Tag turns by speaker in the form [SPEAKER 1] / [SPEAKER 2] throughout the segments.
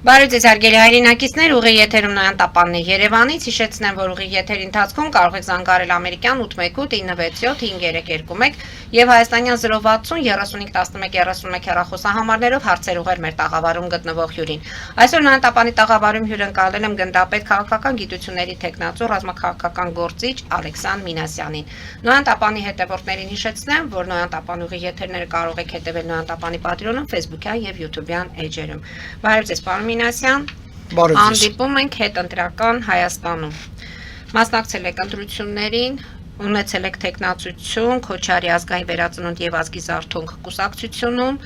[SPEAKER 1] Բարև ձեզ հարգելի հայրենակիցներ, ուղիղ եթերում Նոյան Տապանն է Երևանից, հիշեցնեմ, որ ուղիղ եթերի ընթացքում կարող եք զանգարել ամերիկյան 818-967-531 եւ հայաստանյան 060 3511 հեռախոսահամարներով հարցեր ուղղել մեր տաղավարում գտնվող հյուրին։ Այսօր Նոյան Տապանի տաղավարում հյուրընկալել եմ գնդապետ քաղաքական գիտությունների թեկնածու ռազմաքաղաքական գործիչ Ալեքսան Մինասյանին։ Նոյան Տապանի հետևորդներին հիշեցնեմ, որ Նոյան Տապանի ուղիղ եթերները կարող եք հետևել Նոյան Տապանի պատրոնում, Facebook-յան եւ YouTube-յան էջերում։ Բարև ձեզ, պարոն Մինասյան, հանդիպում ենք հետընտրական Հայաստանում։ Մասնակցել եք ընտրություններին, ունեցել եք թեկնածություն Քոչարի ազգային վերածնունդ եւ ազգի զարթոնք կուսակցությունում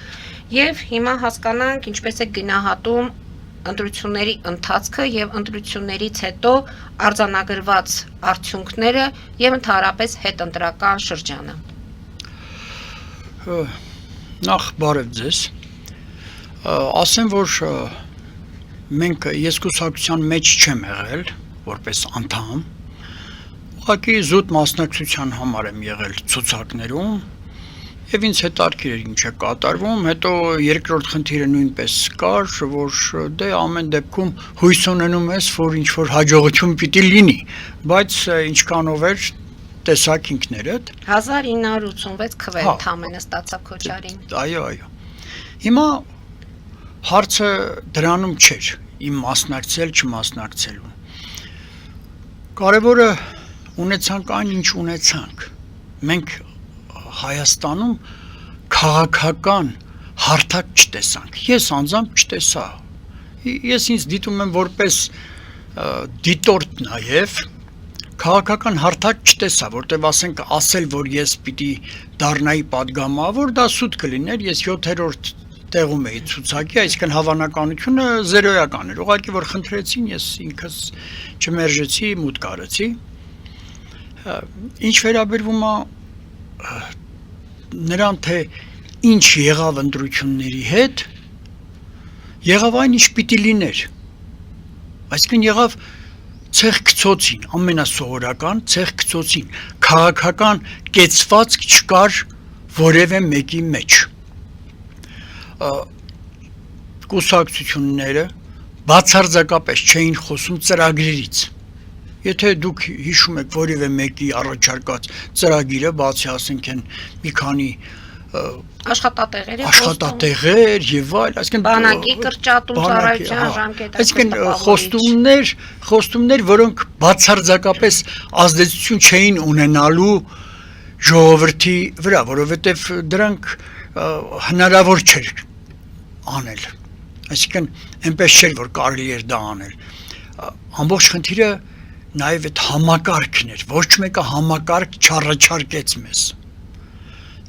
[SPEAKER 1] եւ հիմա հասկանանք ինչպես է գնահատում ընտրությունների ընթացքը եւ ընտրություններից հետո արձանագրված արդյունքները եւ ընդհանրապես հետընտրական շրջանը։
[SPEAKER 2] Նախ բարև ձեզ։ Ասեմ, որ մենք ես կուսակցության մեջ չեմ եղել, որպես անդամ, ուղղակի զուտ մասնակցության համար եմ եղել ցուցակներում եւ ինձ հետաքրքիր էր ինչ է կատարվում, հետո երկրորդ խնդիրը նույնպես կար, որ դե ամեն դեպքում հույս ունենում ես, որ ինչ որ հաջողություն պիտի լինի, բայց ինչքանով էր տեսակ ինքներդ
[SPEAKER 1] 1986 քվեթ ամենը ստացավ Քոչարին։
[SPEAKER 2] Այո։ Հիմա հարցը դրանում չէր, իմ մասնակցել, չմասնակցելու։ Կարևորը ունեցանք այն, ինչ ունեցանք։ Մենք Հայաստանում քաղաքական հարթակ չտեսանք։ Ես անձամբ չտեսա։ Ես ինձ դիտում եմ որպես դիտորդ նաև քաղաքական հարթակ չտեսա, որտեղ ասենք ասել, որ ես պիտի դառնայի падգամավոր, դա սուտ կլիներ, ես 7-րդ տեղում էի ցուցակի, այսինքն հավանականությունը զերոյական էր։ Ուղղակի որ խնդրեցին, ես ինքս չմերժեցի, մուտք արեցի։ Ինչ վերաբերվում է նրան թե ինչ եղավ ընտրությունների հետ, եղավ այն ինչ պիտի լիներ։ Այսինքն եղավ ցեղ գցոցին, ամենասովորական ցեղ գցոցին, քաղաքական կեցվածք չկար որևէ մեկի մեջ։ Կուսակցությունները բացարձակապես չէին խոսում ծրագրերից։ Եթե դուք հիշում եք որևէ մեկի առաջարկած ծրագիրը, բացի ասենք են մի քանի աշխատատեղեր եւ այլ, այսինքն
[SPEAKER 1] բանակի կրճատում ծառայության ժամկետը,
[SPEAKER 2] այսինքն խոստումներ, որոնք բացարձակապես ազդեցություն չէին ունենալու ժողովրդի վրա, որովհետեւ դրանք հնարավոր չէր անել, այսինքն այնպես չէր, որ կարելի էր դա անել։ Ամբողջ խնդիրը նաև այդ համակարգն էր, ոչ մեկը համակարգ չառաջարկեց մեզ։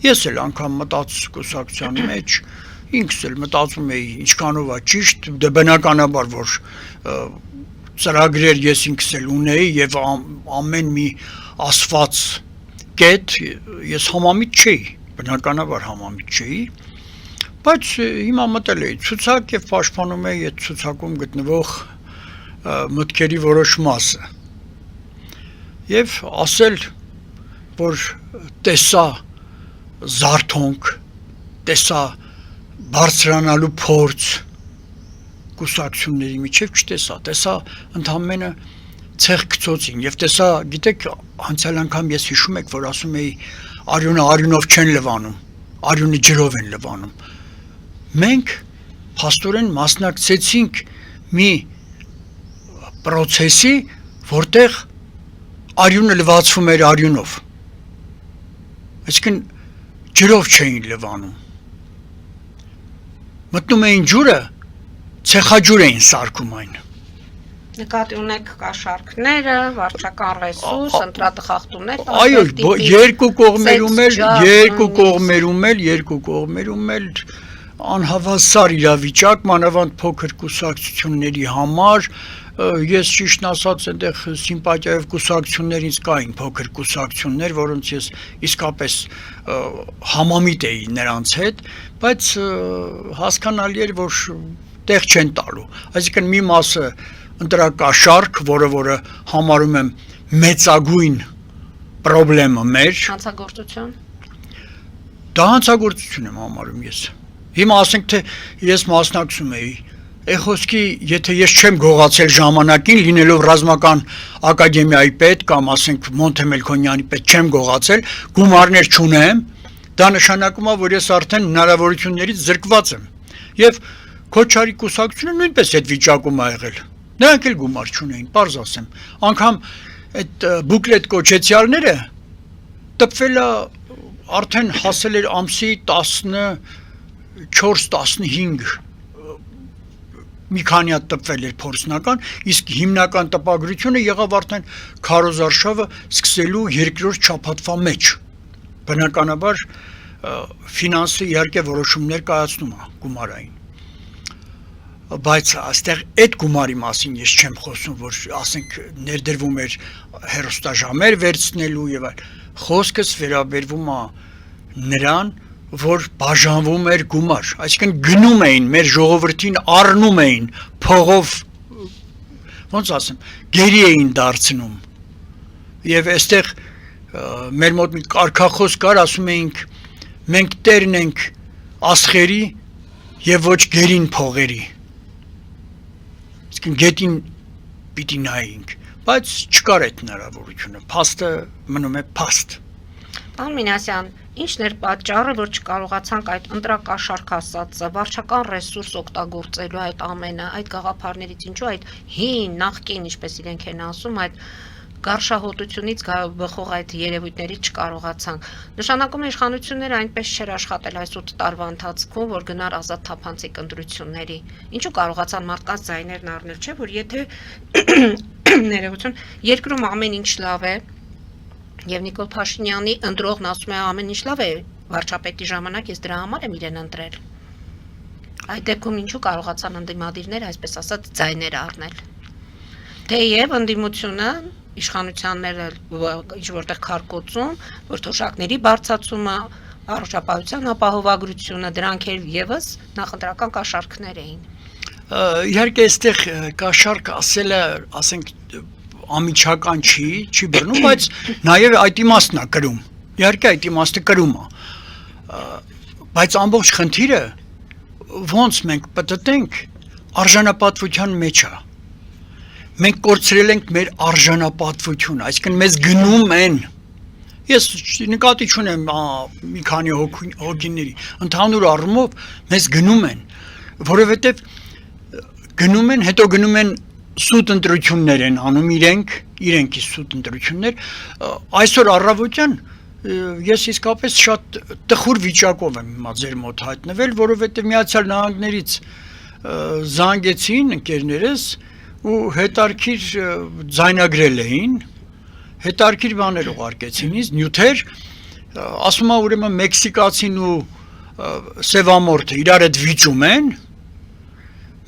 [SPEAKER 2] Ես էլ անգամ մտածում կուսակցության մեջ, ինքս էլ մտածում էի ինչքանով է ճիշտ, դե բնականաբար որ ծրագրեր ես ինքս էլ ունեի եւ ամեն մի ասված կետ ես համամիտ չէի, բնականաբար համամիտ չէի, բայց հիմա մտել էի ցուցակ եւ պաշտպանում էի այդ ցուցակում գտնվող մտքերի որոշ մասը։ Եվ ասել, որ տեսա զարթոնք, տեսա բարձրանալու փորձ կուսակցությունների միջև չտեսա, տեսա ընդամենը ցեղ գցոցին եւ տեսա, գիտեք, անցյալ անգամ ես հիշում եք, որ ասում էի արյունը արյունով չեն լվանում, արյունը ջրով են լվանում։ Մենք փաստորեն մասնակցեցինք մի պրոցեսի, որտեղ արյունը լվացվում էր արյունով։ Այսինքն ջրով չէին լվանում։ Մտնում էին ջուրը, ցեխաջուր էին սարքում այն։
[SPEAKER 1] Նկատի ունեք կաշառքները, վարչական ռեսուրս, ընտրատխախտումներ,
[SPEAKER 2] այո, երկու կողմերում էլ անհավասար իրավիճակ, մանավանդ փոքր կուսակցությունների համար, ես ճիշտն ասած այնտեղ սիմպաթիայով կուսակցություններից կային փոքր կուսակցություններ, որոնց ես իսկապես համամիտ էի նրանց հետ, բայց հասկանալի էր, որ տեղ չեն տալու։ Այսինքն մի մասը ընտրակաշառք, որը համարում եմ մեծագույն պրոբլեմը մեր։
[SPEAKER 1] Հանցագործություն։
[SPEAKER 2] Դա հանցագործություն եմ համարում ես։ Հիմա ասենք թե ես մասնակցում էի Խոսքի, եթե ես չեմ գողացել ժամանակին, լինելով ռազմական ակադեմիայի պետ կամ ասենք Մոնթե Մելքոնյանի պետ չեմ գողացել, գումարներ չունեմ, դա նշանակում է, որ ես արդեն հնարավորություններից զրկված եմ։ Եվ Քոչարի կուսակցությունը նույնպես այդ վիճակում ա եղել։ Նրանք էլ գումար չունեին, պարզ ասեմ։ Անգամ այդ բուկլետ կոչեցյալները տպվել է արդեն հասել էր ամսի 14-15 մի քանի հատ տպվել էր փորձնական, իսկ հիմնական տպագրությունը եղավ արդեն քարոզարշավը սկսելու երկրորդ շաբաթվա մեջ։ Բնականաբար ֆինանսը իհարկե որոշումներ կայացնում է գումարային։ Բայց այստեղ այդ գումարի մասին ես չեմ խոսում, որ ասենք ներդրվում էր հեռուստաժամեր վերցնելու եւ այլ։ Խոսքս վերաբերվում է նրան, որ բաժանվում էր գումար, այսինքն գնում էին մեր ժողովրդին առնում էին փողով, ոնց ասեմ, գերի էին դարձնում։ Եվ այստեղ մեր մոտ մի կարգախոս կար, ասում էինք մենք տերն ենք աստղերի եւ ոչ գերին փողերի։ Այսինքն գետին պիտի նայենք, բայց չկար այդ հնարավորությունը, փաստը մնում է փաստ։
[SPEAKER 1] Պարոն Մինասյան, ինչն էր պատճառը, որ չկարողացանք այդ ընտրակաշարք ասածը, վարչական ռեսուրս օգտագործելու այդ ամենը, այդ գաղափարներից ինչու այդ հին նախկին, ինչպես իրենք են ասում, այդ գարշահոտությունից բխող այդ երևույթներից չկարողացանք։ Նշանակում է իշխանությունները այնպես չէր աշխատել այս 8 տարվա ընթացքում, որ գնար ազատ թափանցիկ ընտրությունների։ Ինչու կարողացան մարդկանց ձայներն առնել, չէ՞ որ եթե ներողություն, երկրում ամեն ինչ լավ է, եւ Նիկոլ Փաշինյանի ընտրողն ասում է ամեն ինչ լավ է, վարչապետի ժամանակ ես դրա համար եմ իրեն ընտրել։ Այդ դեպքում ինչու կարողացան ընդդիմադիրները, այսպես ասած, ձայներ առնել։ Թեև ընդդիմությունը իշխանությանները ինչ որտեղ քարկոծում, որ թոշակների բարձրացումը, առողջապահության ապահովագրությունը, դրանք էլ եւս նախընտրական կաշառքներ էին։
[SPEAKER 2] Իհարկե այստեղ կաշառք ասելը, ասենք ամիջական չի բռնում, բայց նաև այդ իմաստն է կրում։ Իհարկե այդ իմաստը կրում է։ Բայց ամբողջ խնդիրը ոնց մենք պատտենք արժանապատվության մեջ է։ Մենք կորցրել ենք մեր արժանապատվությունը, այսինքն մեզ գնում են։ Ես նկատի չունեմ մի քանի հոգիների, ընդհանուր առումով մեզ գնում են, որովհետև գնում են, հետո գնում են սուտ ընտրություններ են անում իրենք սուտ ընտրություններ, այսօր առավոտյան ես իսկապես շատ տխուր վիճակով եմ հիմա ձեր մոտ հայտնվել, որովհետև Միացյալ Նահանգներից զանգեցին ընկերներս ու հետարքիր ձայնագրել էին, հետարքիր բաներ ուղարկեցին ինձ, նյութեր, ասում է ուրեմն մեքսիկացին ու սևամորթը իրար հետ վիճում են,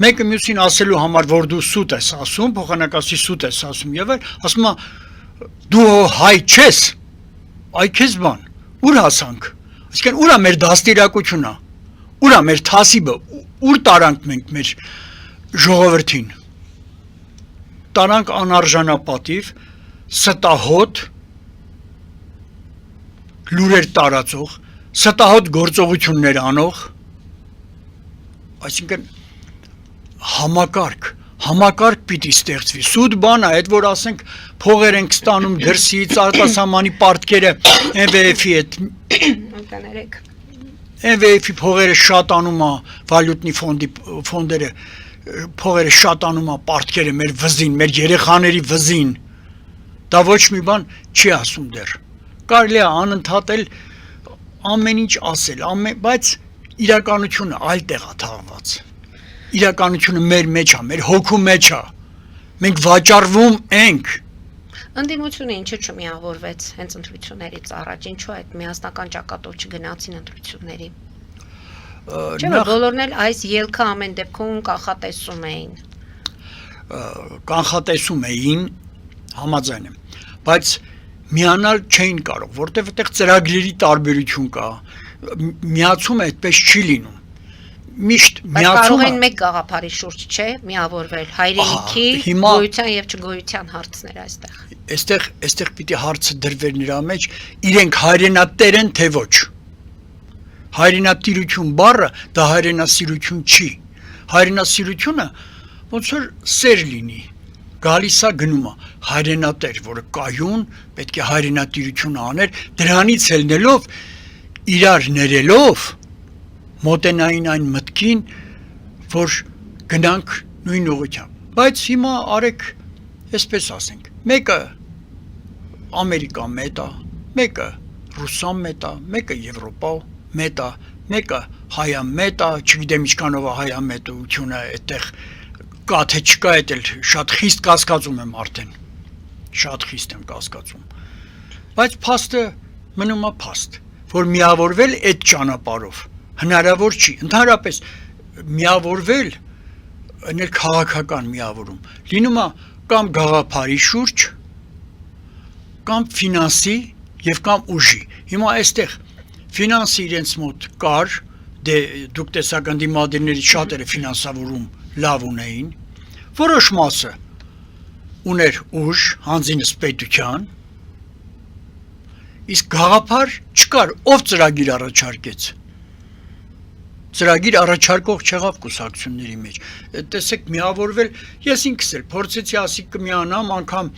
[SPEAKER 2] մեկը մյուսին ասելու համար, որ դու սուտ ես ասում, փոխանակասի սուտ ես ասում եւ այլ, ասում է դու հայ չես, այ քեզ բան, ուր հասանք, այսինքն ուր է մեր դաստիարակությունը, ուր է մեր թասիբը, ուր տարանք մենք մեր ժողովրդին, տարանք անարժանապատիվ, ստահոտ, լուրեր տարածող, ստահոտ գործողություններ անող, այսինքն համակարգ պիտի ստեղծվի, սուտ բան է, այդ որ ասենք փողեր ենք ստանում դրսից, արտասահմանի պարտքերը MVF-ի հետ, MVF-ի փողերը շատանում է, վալյուտնի ֆոնդերը, փողերը շատանում է պարտքերը մեր վզին, մեր երեխաների վզին, դա ոչ մի բան չի ասում դեռ, կարելի է անընդհատ ամեն ինչ ասել, բայց իրականությունը այլ տեղ է թաղված, իրականությունը մեր մեջ է, մեր հոգու մեջ է, մենք վաճառվում ենք։
[SPEAKER 1] Ընդդիմությունը ինչու չմիավորվեց հենց ընտրություններից առաջ, ինչու այդ միասնական ճակատով չգնացին ընտրությունների։ Չէ՞ որ բոլորն էլ այս ելքը ամեն դեպքում կանխատեսում էին։
[SPEAKER 2] Կանխատեսում էին, համաձայն եմ, բայց միանալ չէին կարող, որտեղ այդտեղ ծրագրերի տարբերություն կա, միացումը այդպես չի լինում։ Միշտ
[SPEAKER 1] միացումը կարող են մեկ գաղափարի շուրջ, չէ, միավորվել հայրենիքի գոյության եւ չգոյության հարցներ այստեղ։ Այստեղ
[SPEAKER 2] պիտի հարցը դրվեր նրա մեջ, իրենք հայրենատեր են թե ոչ։ Հայրենատիրություն բառը դա հայրենասիրություն չի, Հայրենասիրությունը ոնց որ սեր լինի, գալիս է գնում է, հայրենատեր, որը կայուն, պետք է հայրենատիրություն աներ, դրանից ելնելով, իրար ներելով, մոտենային այն մտքին, որ գնանք նույն ուղղությամբ, բայց հիմա արեք, այսպես ասենք, մեկը Ամերիկա մետ է, մեկը Ռուսան մետ է, մեկը Եվրոպա մետ է, մեկը հայա մետ է, չգիտեմ ինչքանով է հայա մետությունը այդտեղ կա թե չկա, այդ էլ շատ խիստ կասկածում եմ արդեն, շատ խիստ եմ կասկածում, բայց փաստը մնում է փաստ, որ միավորվել այդ ճանապարհով հնարավոր չի, ընդհանրապես միավորվել, այնել քաղաքական միավորում, լինում է կամ գաղափարի շուրջ, կամ ֆինանսի եւ կամ ուժի, հիմա այստեղ ֆինանսը իրենց մոտ կար, դե դուք տեսակ ընդդիմադիրների շատերը ֆինանսավորում լավ ունեին, որոշ մասը ուներ ուժ, հանձինս պետության, իսկ գաղափար չկար, ով ծրագիր առաջարկեց, ծրագիր առաջարկող չեղավ կուսակցությունների մեջ, տեսեք միավորվել, ես ինքս էլ փորձեցի ասի կմիանամ, անգամ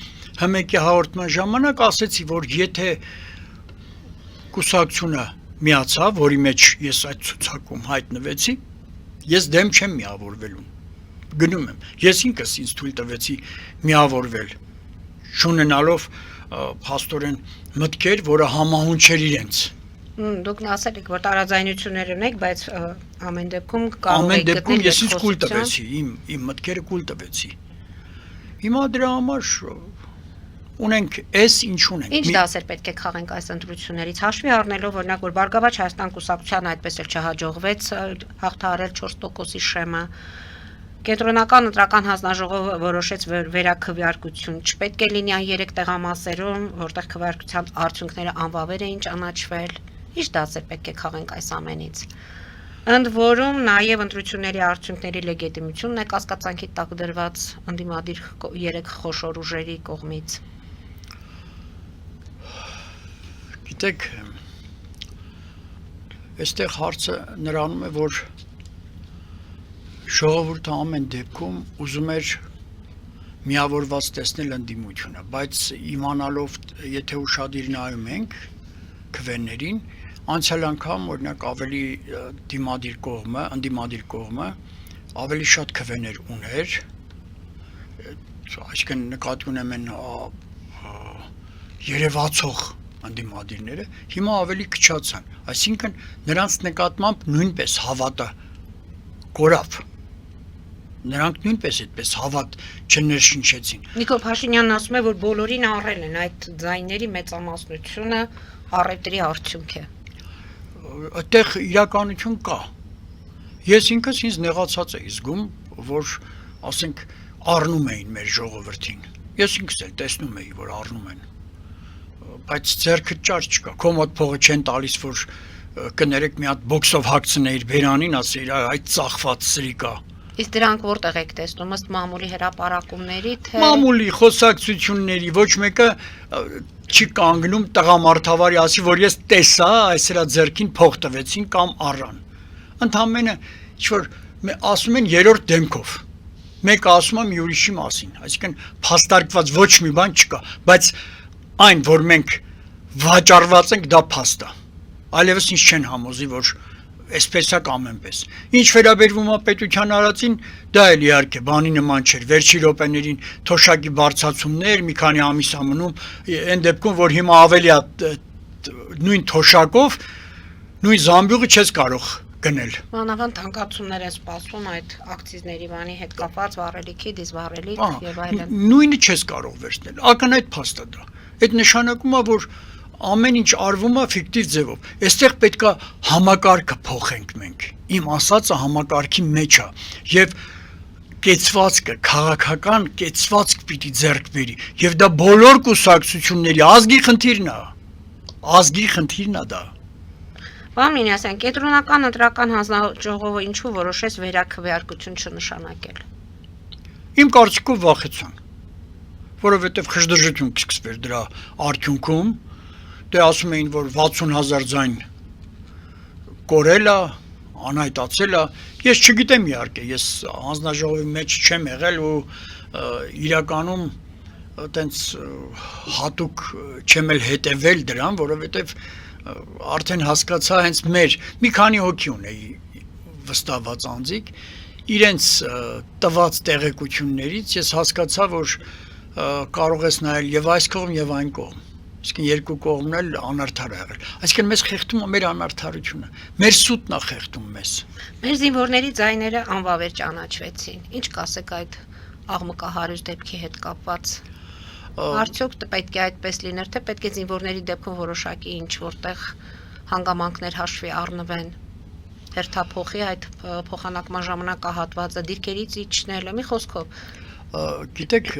[SPEAKER 2] հմեկի հաղորդման ժամանակ ասեցի, որ եթե կուսակցությունը միացավ, որի մեջ ես այդ ցուցակում հայտնվեցի, ես դեմ չեմ միավորվելուն, գնում եմ, ես ինքս ինձ թույլ տվեցի միավորվել, չունենալով փաստորեն մտքեր, որը համահունչ էր իրենց,
[SPEAKER 1] Դուք ասել եք, որ տարաձայնություններ ունեք, բայց ամեն դեպքում կարող
[SPEAKER 2] ամեն
[SPEAKER 1] եք
[SPEAKER 2] դեպքում
[SPEAKER 1] գտնել
[SPEAKER 2] ես ինձ կուլ տվեցի, իմ մտքերը կուլ տվեցի, հիմա դրա համար ունենք էս ինչ ունենք,
[SPEAKER 1] Ինչ դասեր պետք է քաղենք այս ընտրություններից, հաշվի առնելով, օրինակ, որ Բարգավաճ Հայաստան կուսակցության այդպես էլ չհաջողվեց հաղթահարել 4%-ի շեմը, Կենտրոնական ընտրական հանձնաժողովը որոշեց վերաքվեարկություն, չպետք է լինի այն 3 տեղամասերում, որտեղ քվեարկության արդյունքները անվավեր էին ճանաչվել, ինչ դասեր պետք է քաղենք այս ամենից։ Ընդ որում նաև ընտրությունների արդյունքների լեգիտիմությունն է կասկածանքի տակ դրված ընդդիմադիր 3 խոշոր ուժերի կողմից։
[SPEAKER 2] Գիտեք, այստեղ հարցը նրանում է, որ ժողովուրդը ամեն դեպքում ուզում էր միավորված տեսնել ընդդիմությունը, բայց իմանալով, եթե ուշադիր նայում ենք քվեներին, անցյալ անգամ օրինակ ավելի դիմադիր կողմը, ընդդիմադիր կողմը ավելի շատ քվեներ ուներ, այսինքն նկատի ունեմ են երևացող ընդդիմադիրները, հիմա ավելի քչացան, այսինքն նրանց նկատմամբ նույնպես հավատը կորավ, նրանք նույնպես այդպես հավատ չներշնչեցին։
[SPEAKER 1] Նիկոլ Փաշինյանն ասում է, որ բոլորին առել են այդ ձայների մեծամասնությունը առևտրի արդյունք է։
[SPEAKER 2] Այդտեղ իրականություն կա։ Ես ինքս ինձ նեղացած էի զգում, որ ասենք առնում էին մեր ժողովրդին։ Ես ինքս էլ տեսնում էի, որ առնում են։ Բայց ձեռքը ճար չկա։ Քո մոտ փողը չեն տալիս, որ կներեք մի հատ բոքսով հագցնեիր բերանին, ասեիր այդ ծախված սրիկա։
[SPEAKER 1] Իսկ դրանք որտեղ եք տեսնում, ըստ մամուլի հրապարակումների, թե
[SPEAKER 2] Մամուլի խոսակցությունների ոչ մեկը չի կանգնում տղամարդավարի ասի, որ ես տեսա, այս հրա ձեռքին փող տվեցին կամ առան։ Ընդամենը ինչ-որ ասում են երրորդ դեմքով։ Մեկը ասում է մի ուրիշի մասին, այսինքն փաստարկված ոչ մի բան չկա, բայց այն, որ մենք վաճառված ենք, դա փաստ է։ Այլևս ինչ չեն համոզի, որ այսպես է կամ այնպես։ Ինչ վերաբերվում է պետության արածին, դա էլ իհարկե բանի նման չէր։ Վերջի րոպեներին թոշակի բարձրացումներ, մի քանի ամիս ամնում, այն դեպքում, որ հիմա ավելի է նույն թոշակով, նույն զամբյուղը չես կարող գնել։
[SPEAKER 1] մանավանդ թանկացումներ են սպասվում այդ ակցիզների բանի հետ կապված վառելիքի, դիզվառելիք եւ այլն։
[SPEAKER 2] Նույնը չես կարող վերցնել։ Ակնհայտ փաստ է դա։ Այդ նշանակում է, որ ամեն ինչ արվում է ֆիկտիվ ձևով։ Այստեղ պետքա համակարգը փոխենք մենք։ Իմ ասածը համակարգի մեջ է եւ կեցվածքը, քաղաքական կեցվածք պիտի ձեռք բերի եւ դա բոլոր կուսակցությունների ազգի խնդիրն է։ Ազգի խնդիրն է դա։
[SPEAKER 1] Պարոն Մինասյան, Կենտրոնական ընտրական հանձնաժողովը ինչու որոշեց վերաքվեարկություն չնշանակել։
[SPEAKER 2] Իմ կարծիքով վախեցան, որովհետև խժդժություն կսկսվեր դրա արդյունքում, դե ասում էին, որ 60,000 ձայն կորել է, անհայտացել է, ես չգիտեմ իհարկե, ես հանձնաժողովի մեջ չեմ եղել ու իրականում այտենց հատուկ չեմ էլ հետևել դրան, որովհետև արդեն հասկացա հենց մեր մի քանի հոգի ունեի վստահված անձիկ, իրենց տված տեղեկություններից ես հասկացա, որ կարող ես նայել եւ այս կողմ եւ այն կողմ, իսկ երկու կողմն էլ անարդար է եղել, այսինքն մեզ խեղդում է մեր անարդարությունը, մեր սուտն է խեղդում մեզ։
[SPEAKER 1] Մեր զինվորների ձայները անվավեր ճանաչվեցին, ինչ կասեք այդ աղմկահարույց դեպքի հետ կապված։ Արդյոք պետք է այդպես լիներ, թե պետք է զինվորների դեպքում որոշակի ինչ որտեղ հանգամանքներ հաշվի առնվեն, հերթափոխի այդ փոխանակման ժամանակահատվածը դիրքերից իջնելը, մի խոսքով։
[SPEAKER 2] Գիտեք,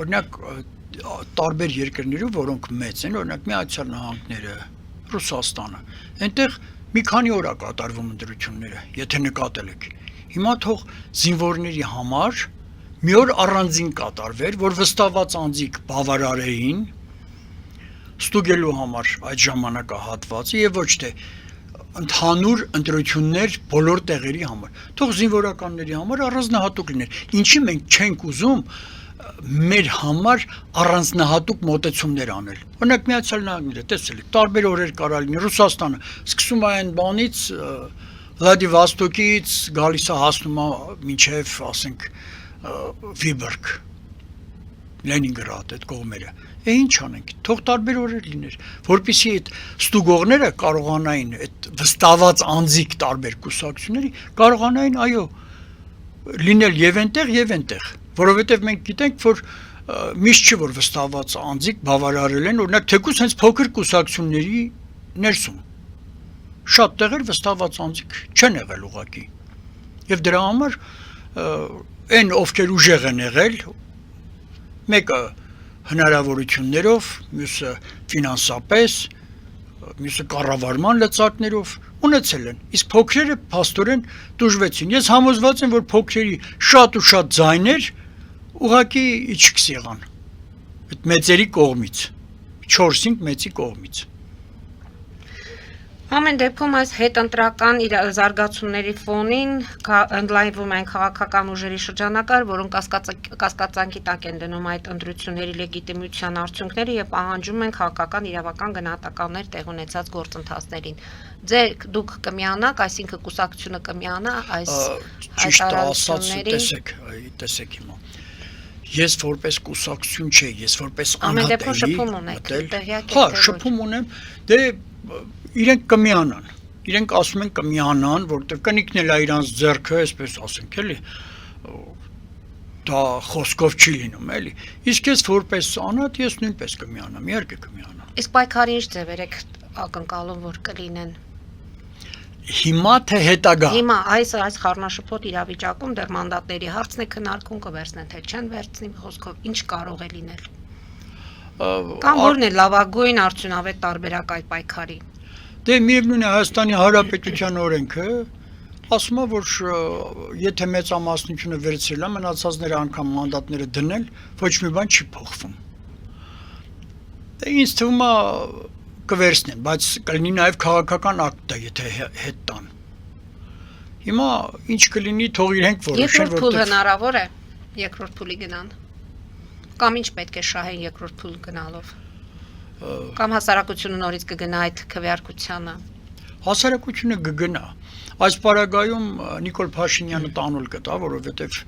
[SPEAKER 2] օրինակ տարբեր երկրներում, որոնք մեծ են, օրինակ Միացյալ Նահանգները, Ռուսաստանը, այնտեղ մի քանի օր է կատարվում ընտրությունները, եթե նկատել եք։ Հիմա թող զինվորների համար մի օր առանձին կատարվեր, որ վստահված անձիկ բավարարեին ստուգելու համար այդ ժամանակահատվածը եւ ոչ թե ընդհանուր ընտրություններ բոլոր տեղերի համար։ Թող զինվորականների համար առանձնահատուկ լիներ։ Ինչի մենք չենք ուզում մեր համար առանձնահատուկ մոտեցումներ անել։ Օրինակ Միացյալ Նահանգները, տեսել եք, տարբեր օրեր կարա լինի, Ռուսաստանը սկսում է այն բանից Վլադիվոստոկից գալիս է հասնում է մինչև, ասենք, Վիբորգ, Լենինգրադ այդ կողմերը։ Ինչ անենք, թող տարբեր օրեր լիներ, որպեսզի այդ ստուգողները կարողանային այդ վստահված անձիկ տարբեր կուսակցությունների կարողանային, այո, լինել եւ այնտեղ, որովհետեւ մենք գիտենք, որ միշտ չի որ վստահված անձիկ բավարարել են, օրինակ թեկուզ հենց փոքր կուսակցությունների ներսում շատ տեղեր վստահված անձիկ չեն եղել ուղղակի։ Եվ դրա համար այն ովքեր ուժեղ են եղել, մեկը հնարավորություններով, մյուսը ֆինանսապես, մյուսը կառավարման լծակներով ունեցել են, իսկ փոքրերը փաստորեն դժվեցին։ Ես համոզված եմ, որ փոքրերի շատ ու շատ ձայներ ուղղակի իջքս եղան այդ մեծերի կողմից, 4-5 մեծի կողմից։
[SPEAKER 1] Ամեն դեպքում այս հետընտրական զարգացումների ֆոնին ընդլայնվում են քաղաքական ուժերի շրջանակներ, որոնք կասկածանքի տակ են դնում այդ ընտրությունների լեգիտիմության արդյունքները եւ պահանջում են քաղաքական իրավական գնահատականներ տեղ ունեցած գործընթացներին։ Դուք կմիանաք, այսինքն կուսակցությունը կմիանա այս հայտարարություններին։
[SPEAKER 2] Տեսեք հիմա։ Ես որպես կուսակցություն չէ, ես որպես
[SPEAKER 1] ամեն դեպքում շփում ունեք, տեղյակ եք։
[SPEAKER 2] Հա, շփում ունեմ, դե իրենք կմիանան, իրենք ասում են կմիանան, որտեղ կնիկն էլ է իրանց ձեռքը, այսպես ասենք, էլի, դա խոսքով չի լինում, էլի, իսկ ես որպես անհատ, ես նույնպես կմիանամ, իհարկե կմիանամ։
[SPEAKER 1] Իսկ պայքարի ինչ ձևեր եք ակնկալում, որ կլինեն։
[SPEAKER 2] Հիմա թե հետագա։
[SPEAKER 1] Հիմա այս խառնաշփոթ իրավիճակում դեռ մանդատների հարցն է քննարկում, կվերցնեն թե չեն վերցնի, խոսքով ինչ կարող է լինել։ Կամ որն է լավագույն արդյունավետ տարբերակ այդ պայքարի։
[SPEAKER 2] Դե միևնույն է Հայաստանի Հանրապետության օրենքը ասում է, որ եթե մեծամասնությունը վերցրել է, մնացածները անգամ մանդատները դնել, ոչ մի բան չի փոխվում։ Դե ինձ թվում է կվերցնեն, բայց կլինի նաև քաղաքական ակտ, եթե հետ տան։ Հիմա ինչ կլինի, թող իրենք որոշեն,
[SPEAKER 1] երկրորդ փուլ հնարավոր է, երկրորդ փուլի գնան։ Կամ ինչ պետք է շահեն երկրորդ փուլ գնալով։ Կամ հասարակությունը նորից կգնա այդ քվեարկությանը։
[SPEAKER 2] Հասարակությունը կգնա։ Այս պարագայում Նիկոլ Փաշինյանը տանուլ կտա, որովհետև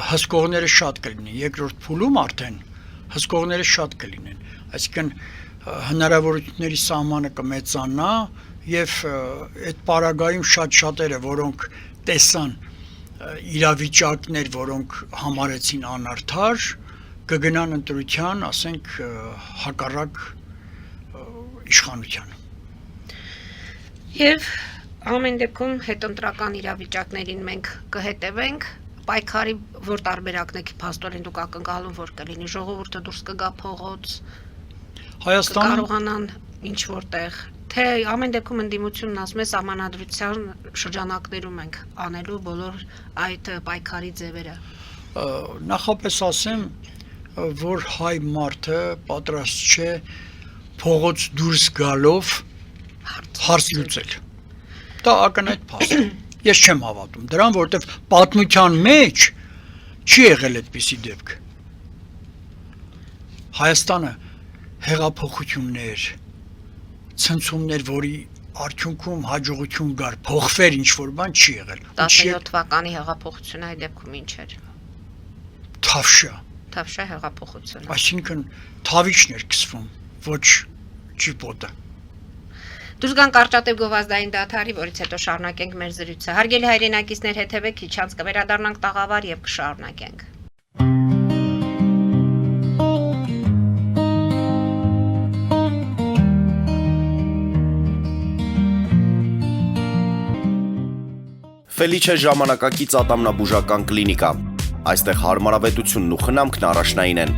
[SPEAKER 2] հսկողները շատ կլինեն, երկրորդ փուլում արդեն հսկողները շատ կլինեն, այսինքն հնարավորությունների սահմանը կմեծանա եւ այդ պարագայում շատ-շատերը, որոնք տեսան իրավիճակներ, որոնք համարեցին անարդար, կգնան ընտրության, ասենք, հակառակ իշխանության։
[SPEAKER 1] Եվ ամեն դեպքում հետընտրական իրավիճակներին մենք կհետևենք, պայքարի որ տարբերակն է փաստորեն դուք ակնկալում որ կլինի, ժողովուրդը դուրս կգա փողոց,
[SPEAKER 2] Հայաստանում
[SPEAKER 1] կարողանան ինչ որտեղ, թե ամեն դեպքում ընդդիմությունն ասում է սահմանադրության շրջանակներում ենք անելու բոլոր այդ պայքարի ձևերը։
[SPEAKER 2] Նախապես ասեմ, որ հայ մարդը պատրաստ չէ փողոց դուրս գալով հարց լուծել։ Դա ակնհայտ փաստ է։ Ես չեմ հավատում դրան, որովհետև պատմության մեջ չի եղել այդպիսի դեպք։ Հայաստանը հեղափոխություններ, ցնցումներ, որի արդյունքում հաջողություն գար, փոխվեր ինչ-որ բան չի եղել։
[SPEAKER 1] 17 թվականի հեղափոխությունը այդ դեպքում ինչ էր։
[SPEAKER 2] Թավշա։
[SPEAKER 1] Թավշա հեղափոխությունը։
[SPEAKER 2] Այսինքն թավիչն էր կսվում, ոչ ճիպոտը։
[SPEAKER 1] Դուրս գանք կարճատև գովազդային դադարի, որից հետո շարունակենք մեր զրույցը։ Հարգելի հայրենակիցներ, հետևեք, քիչ անց կվերադառնանք տաղավար եւ կշարունակենք։
[SPEAKER 3] Ֆելիչե ժամանակակից ատամնաբուժական կլինիկա։ Այստեղ հարմարավետությունն ու խնամքն առաջնային են։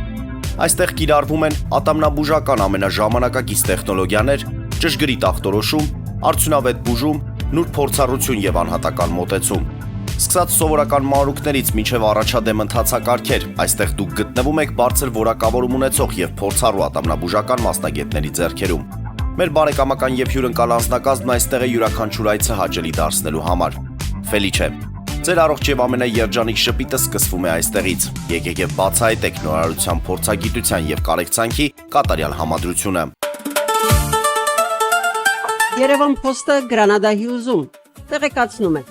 [SPEAKER 3] Այստեղ կիրառվում են ատամնաբուժական ամենաժամանակակից տեխնոլոգիաներ, ճշգրիտ ախտորոշում, արդյունավետ բուժում, նուրբ փորձառություն եւ անհատական մոտեցում։ Սկսած սովորական մանրուքներից մինչև առաջադեմ ընթացակարգեր, այստեղ դուք գտնվում եք բարձր որակավորում ունեցող եւ փորձառու ատամնաբուժական մասնագետների ձեռքերում։ Մեր բարեկամական եւ հյուրընկալ անձնակազմն այստեղ է յուրաքանչյուր այցը հաճելի դարձնելու համար։ Ֆելիչե, ձեր առողջ եւ ամենաերջանիկ շպիտը սկսվում է այստեղից։ Եկեք եւ բացահայտեք նորարարության փորձագիտության եւ կարեկցանքի կատարյալ համադրությունը։
[SPEAKER 4] Երևան Փոստը Գրանադայի ուզում տեղեկացնում է։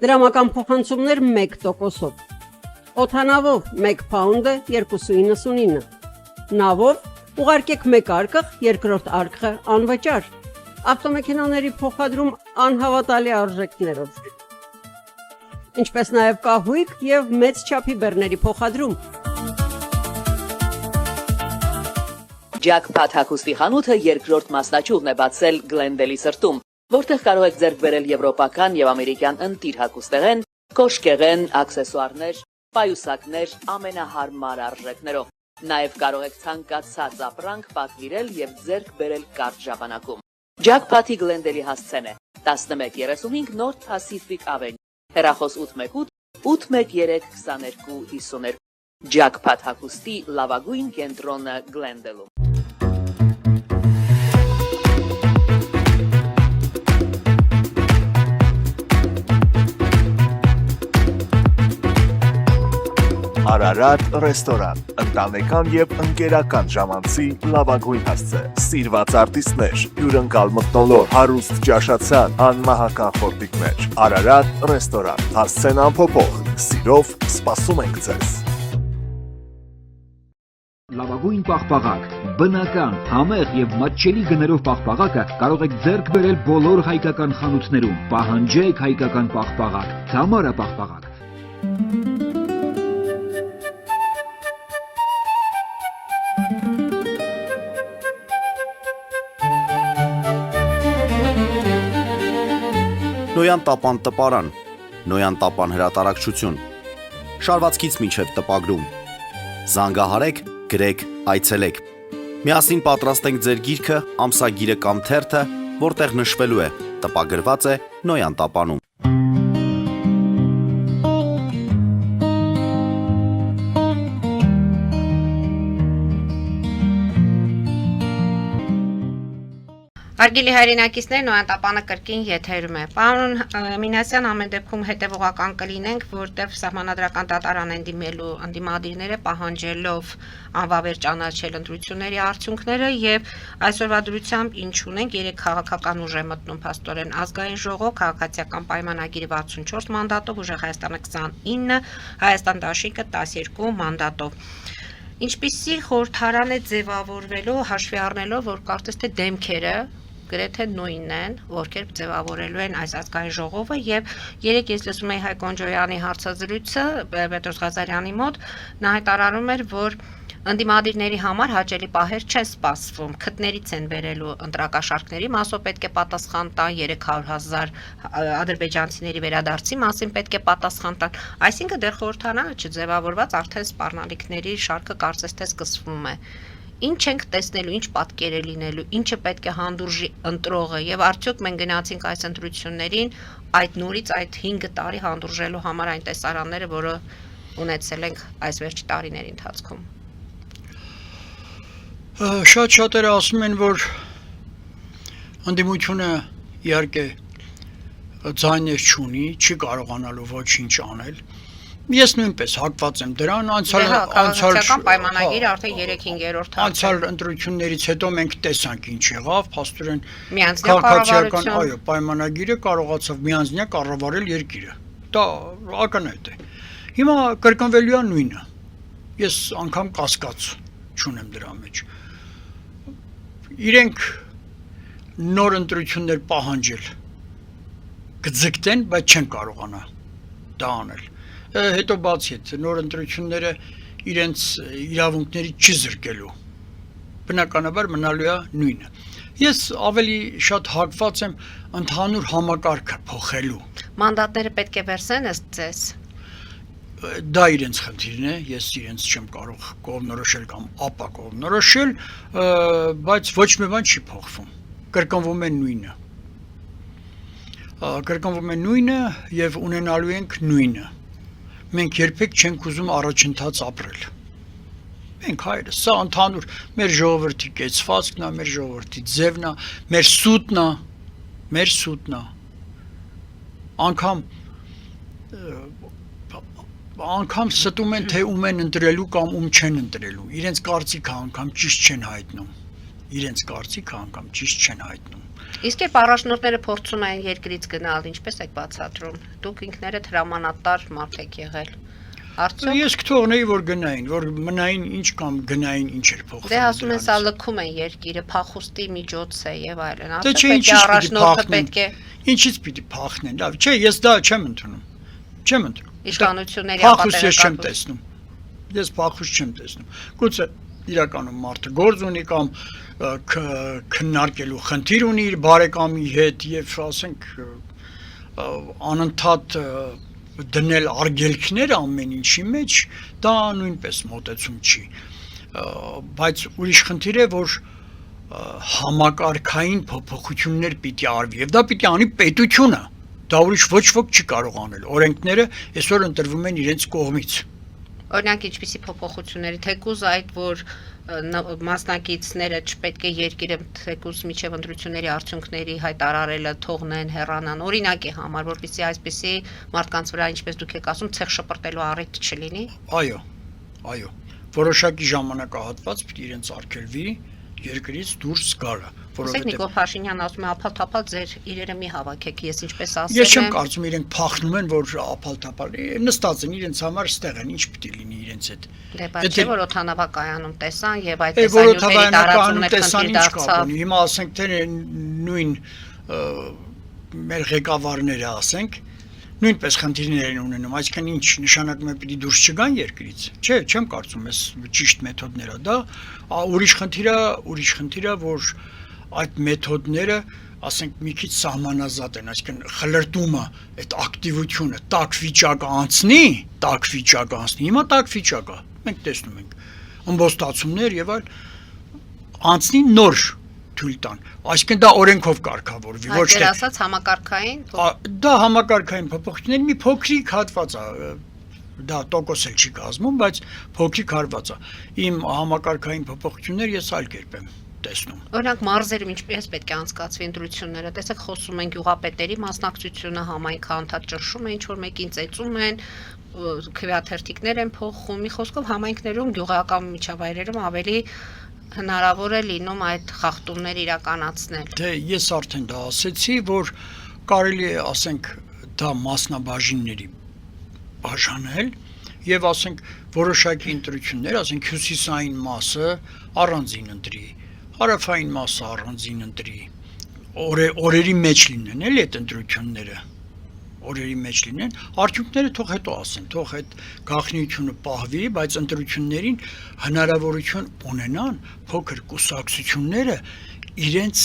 [SPEAKER 4] Դրամական փոխանցումներ 1%-ով։ Օդանավով 1 փաունդը 2.99։ Նավով ուղարկեք 1 արկղ, երկրորդ արկղը անվճար։ Ավտոմեքենաների փոխադրում անհավատալի արժեքներով։ Ինչպես նաև կահույք եւ մեծ չափի բեռների փոխադրում։
[SPEAKER 5] Jackpot հագուստի խանութը երկրորդ մասնաճյուղն է բացել Գլենդելի սրտում, որտեղ կարող եք ձեռք բերել եվրոպական եւ ամերիկյան ընտիր հագուստեղեն, կոշկեղեն, աքսեսուարներ, պայուսակներ ամենահարմար արժեքներով։ Նաև կարող եք ցանկացած ապրանք պատվիրել եւ ձեռք բերել կարճ ժամանակում։ Jackpot-ի Գլենդելի հասցեն է 1135 North Pacific Avenue, հեռախոս 818 813 2252։ Jackpot հագուստի լավագույն կենտրոնը Գլենդելում։
[SPEAKER 6] Արարատ ռեստորան, ընտանեկան եւ ընկերական ժամանցի լավագույն հասցե, սիրված արտիստներ, հյուրընկալ մթնոլորտ, հարուստ ճաշացան, անմահական խորտիկներ։ Արարատ ռեստորան, հասցեն անփոփոխ, սիրով սպասում ենք ձեզ։
[SPEAKER 7] Լավագույն պաղպաղակ, բնական, համեղ եւ մատչելի գներով պաղպաղակը կարող եք ձեռք բերել բոլոր հայկական խանութներում։ Պահանջեք հայկական պաղպաղակ, Թամարա պաղպաղակ։
[SPEAKER 3] Նոյան տապան տպարան, Նոյան տապան հրատարակչություն, շարվածքից մինչև տպագրում, զանգահարեք, գրեք, այցելեք, միասին պատրաստենք ձեր գիրքը, ամսագիրը կամ թերթը, որտեղ նշվելու է, տպագրված է Նոյան տապանում։
[SPEAKER 1] Հարգելի հայրենակիցներ, Նոյան տապանը կրկին եթերում է։ Պարոն Մինասյան, ամեն դեպքում հետևողական կլինենք, որտեղ սահմանադրական դատարան են դիմելու ընդդիմադիրները պահանջելով անվավեր ճանաչել ընտրությունների արդյունքները եւ այսօրվա դրությամբ ինչ ունենք 3 քաղաքական ուժ է մտնում փաստորեն ազգային ժողով, քաղաքացիական պայմանագիրի 64 մանդատով, ուժեղ Հայաստանը 29, Հայաստան դաշինքը 12 մանդատով։ Ինչպիսի խորհրդարան է ձևավորվելու հաշվի առնելով, որ կարծես թե դեմքերը գրեթե նույնն են, որքեր ձևավորելու են այս ազգային ժողովը եւ երեք ես լսում էի Հայկ Օնջոյանի հարցազրույցը Պետրոս Ղազարյանի մոտ, նա հայտարարում էր, որ ընդդիմադիրների համար հաճելի պահեր չեն սպասվում, քթներից են բերելու ընտրակաշարքների մասով պետք է պատասխան տան 300,000 ադրբեջանցիների վերադարձի մասին պետք է պատասխան տան, այսինքն դեռ խորհրդարանը չձևավորված արդեն սպառնալիքների շարքը կարծես թե սկսվում է։ Ինչ ենք տեսնելու, ինչ պատկեր է լինելու, ինչը պետք է հանդուրժի ընտրողը եւ արդյոք մենք գնացինք այս ընտրություններին այդ նորից այդ 5 տարի հանդուրժելու համար այն տեսարանները, որը ունեցել ենք այս վերջի տարիների ընթացքում։
[SPEAKER 2] Շատ շատերը ասում են, որ ընդդիմությունը իհարկե ձայներ չունի, չի կարողանալու ոչինչ անել։ Ես նույնպես հակված եմ դրան,
[SPEAKER 1] Քաղաքացիական պայմանագիրը արդեն 3-5-րդ
[SPEAKER 2] անցյալ ընտրություններից հետո մենք տեսանք ինչ եղավ, փաստորեն
[SPEAKER 1] միանձնյա կառավարություն,
[SPEAKER 2] այո, պայմանագիրը կարողացավ միանձնյա կառավարել երկիրը։ Դա ակնհայտ է։ Հիմա կրկնվելու է նույնը։ Ես անգամ կասկած չունեմ դրա մեջ։ Իրենք նոր ընտրություններ պահանջել կձգտեն, բայց չեն կարողանա դա անել։ Հետո բացի այդ նոր ընտրությունները իրենց իրավունքների չզրկելու բնականաբար մնալու է նույնը։ Ես ավելի շատ հակված եմ ընդհանուր համակարգը փոխելու։
[SPEAKER 1] Մանդատները պետք է վերցնեն ըստ ձեզ։
[SPEAKER 2] Դա իրենց խնդիրն է, ես իրենց չեմ կարող կողմնորոշել կամ ապա կողմնորոշել, բայց ոչ մի բան չի փոխվում։ Կրկնվում է նույնը։ Կրկնվում է նույնը եւ ունենալու ենք նույնը։ Մենք երբեք չենք ուզում առաջընթաց ապրել։ Մենք հայրս, սա ընդհանուր մեր ժողովրդի կեցվածքն է, մեր ժողովրդի ձևն է, մեր սուտն է։ Անգամ ստում են, թե ում են ընտրելու կամ ում չեն ընտրելու։ Իրենց կարծիքը անգամ ճիշտ չեն հայտնում։
[SPEAKER 1] Իսկ երբ առաջնորդները փորձում են երկրից գնալ, ինչպես եք բացատրում։ Դուք ինքներդ հրամանատար մարդ եք եղել։ Արդյոք
[SPEAKER 2] Ես կթողնեի, որ գնային, որ մնային ինչ կամ գնային ինչ էր փոխվում։
[SPEAKER 1] Դե ասում են սա լքում են երկիրը, փախուստի միջոց է եւ այլն։
[SPEAKER 2] Դե չէ,
[SPEAKER 1] Պետք է առաջնորդը պետք է
[SPEAKER 2] ինչից պիտի փախնեն։ Լավ, չէ, ես դա չեմ ընդունում։
[SPEAKER 1] իշխանությունների
[SPEAKER 2] Փախուստ ես չեմ տեսնում։ Ես փախուստ չեմ տեսնում։ Գուցե իրականում մարդը գործ ունի կամ քննարկելու խնդիր ունի իր բարեկամի հետ եւ ասենք անընդհատ դնել արգելքներ ամեն ինչի մեջ, դա նույնպես մոտեցում չի, բայց ուրիշ խնդիր է, որ համակարգային փոփոխություններ պիտի արվի եւ դա պիտի անի պետությունը, դա ուրիշ ոչ ոք չի կարող անել, օրենքները այսօր ընտրվում են իրենց կողմից։
[SPEAKER 1] Օրինակ ինչպիսի փոփոխությունների, թեկուզ այդ, որ մասնակիցները չպետք է երկիրը թեկուզ միջև ընտրությունների արդյունքների հայտարարելը թողնեն, հեռանան, օրինակի համար, որպեսզի այսպիսի մարդկանց վրա, ինչպես դուք եք ասում, ցեղ շպրտելու առիթ չլինի։
[SPEAKER 2] Այո, որոշակի ժամանակահատված պիտի իրենց արգելվի երկրից դուրս գալը,
[SPEAKER 1] որովհետեւ Նիկոլ Փաշինյանն ասում է ափալ-թափալ ձեր իրերը մի հավաքեք, ես ինչպես ասել եմ։
[SPEAKER 2] Ես չեմ կարծում իրենք փախնում են, որ ափալ-թափալ նստած են իրենց համար ստեղ են, ինչ պիտի լինի իրենց հետ։
[SPEAKER 1] Դե բայց չէ որ օթանավակայանում տեսան եւ այդ տեսանյութերի տարածումն էլ խնդիր դարձավ։
[SPEAKER 2] Հիմա ասենք թե նույն մեր ղեկավարները ասենք նույնպես խնդիրներ են ունենում, այսինքն ինչ նշանակում է պիտի դուրս չգան երկրից։ Չէ, չեմ կարծում, ես ճիշտ մեթոդներ է դա, ուրիշ խնդիր է, որ այդ մեթոդները, ասենք, մի քիչ սահմանազատ են, այսինքն խլրտումը, այդ ակտիվությունը, տաք վիճակը անցնի, հիմա տաք վիճակ է, մենք տեսնում ենք, ըմբոստացումներ եւ այլ անցնի նոր թույլ տան, այսինքն դա օրենքով կարգավորվի, ոչ թե
[SPEAKER 1] ասած համակարգային
[SPEAKER 2] դա համակարգային փոփոխությունների մի փոքրիկ հատված է, դա տոկոս էլ չի կազմում, բայց փոքրիկ հատված է։ Իմ համակարգային փոփոխություններ ես այլ կերպ եմ տեսնում։
[SPEAKER 1] Օրինակ մարզերում ինչպես պետք է անցկացվի ընտրությունները, տեսեք խոսում են գյուղապետերի մասնակցությունը, համայնքը անդադ ճնշում է, ինչ որ մեկին ծեծում են, քվեաթերթիկներ են փոխում, մի խոսքով համայնքներում գյուղական միջավայրերում ավելի հնարավոր է լինում այդ խախտումներ իրականացնել։
[SPEAKER 2] Դե ես արդեն դա ասեցի, որ կարելի է ասենք դա մասնաբաժինների բաժանել եւ ասենք որոշակի ընտրություններ, ասենք հյուսիսային մասը առանձին ընտրի, հարավային մասը առանձին ընտրի, օրերի մեջ լինեն էլի այդ ընտրությունները, օրերի մեջ լինեն, արդյունքները թող հետո ասեն, թող այդ գաղտնիությունը պահվի, բայց ընտրություններին հնարավորություն ունենան փոքր կուսակցությունները իրենց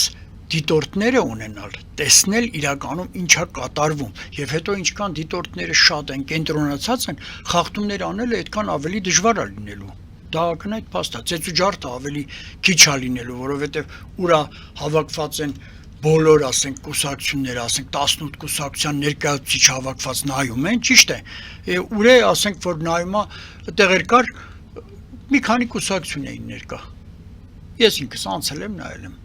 [SPEAKER 2] դիտորդները ունենալ, տեսնել իրականում ինչա կատարվում եւ հետո ինչքան դիտորդները շատ են, կենտրոնացած են, խախտումներ անելը այդքան ավելի դժվար է լինելու։ Դա ակնհայտ փաստ է, ծեծուջարդը ավելի քիչ է լինելու, որովհետեւ ուրա հավաքված են բոլոր, ասենք, կուսակցությունները, ասենք 18 կուսակցության ներկայացուցիչ հավաքված նայում են, ճիշտ է։ Ուր է, ասենք, որ նայումա տեղեր կար մի քանի կուսակցություն էին ներկա։ Ես ինքս անցել եմ, նայել եմ,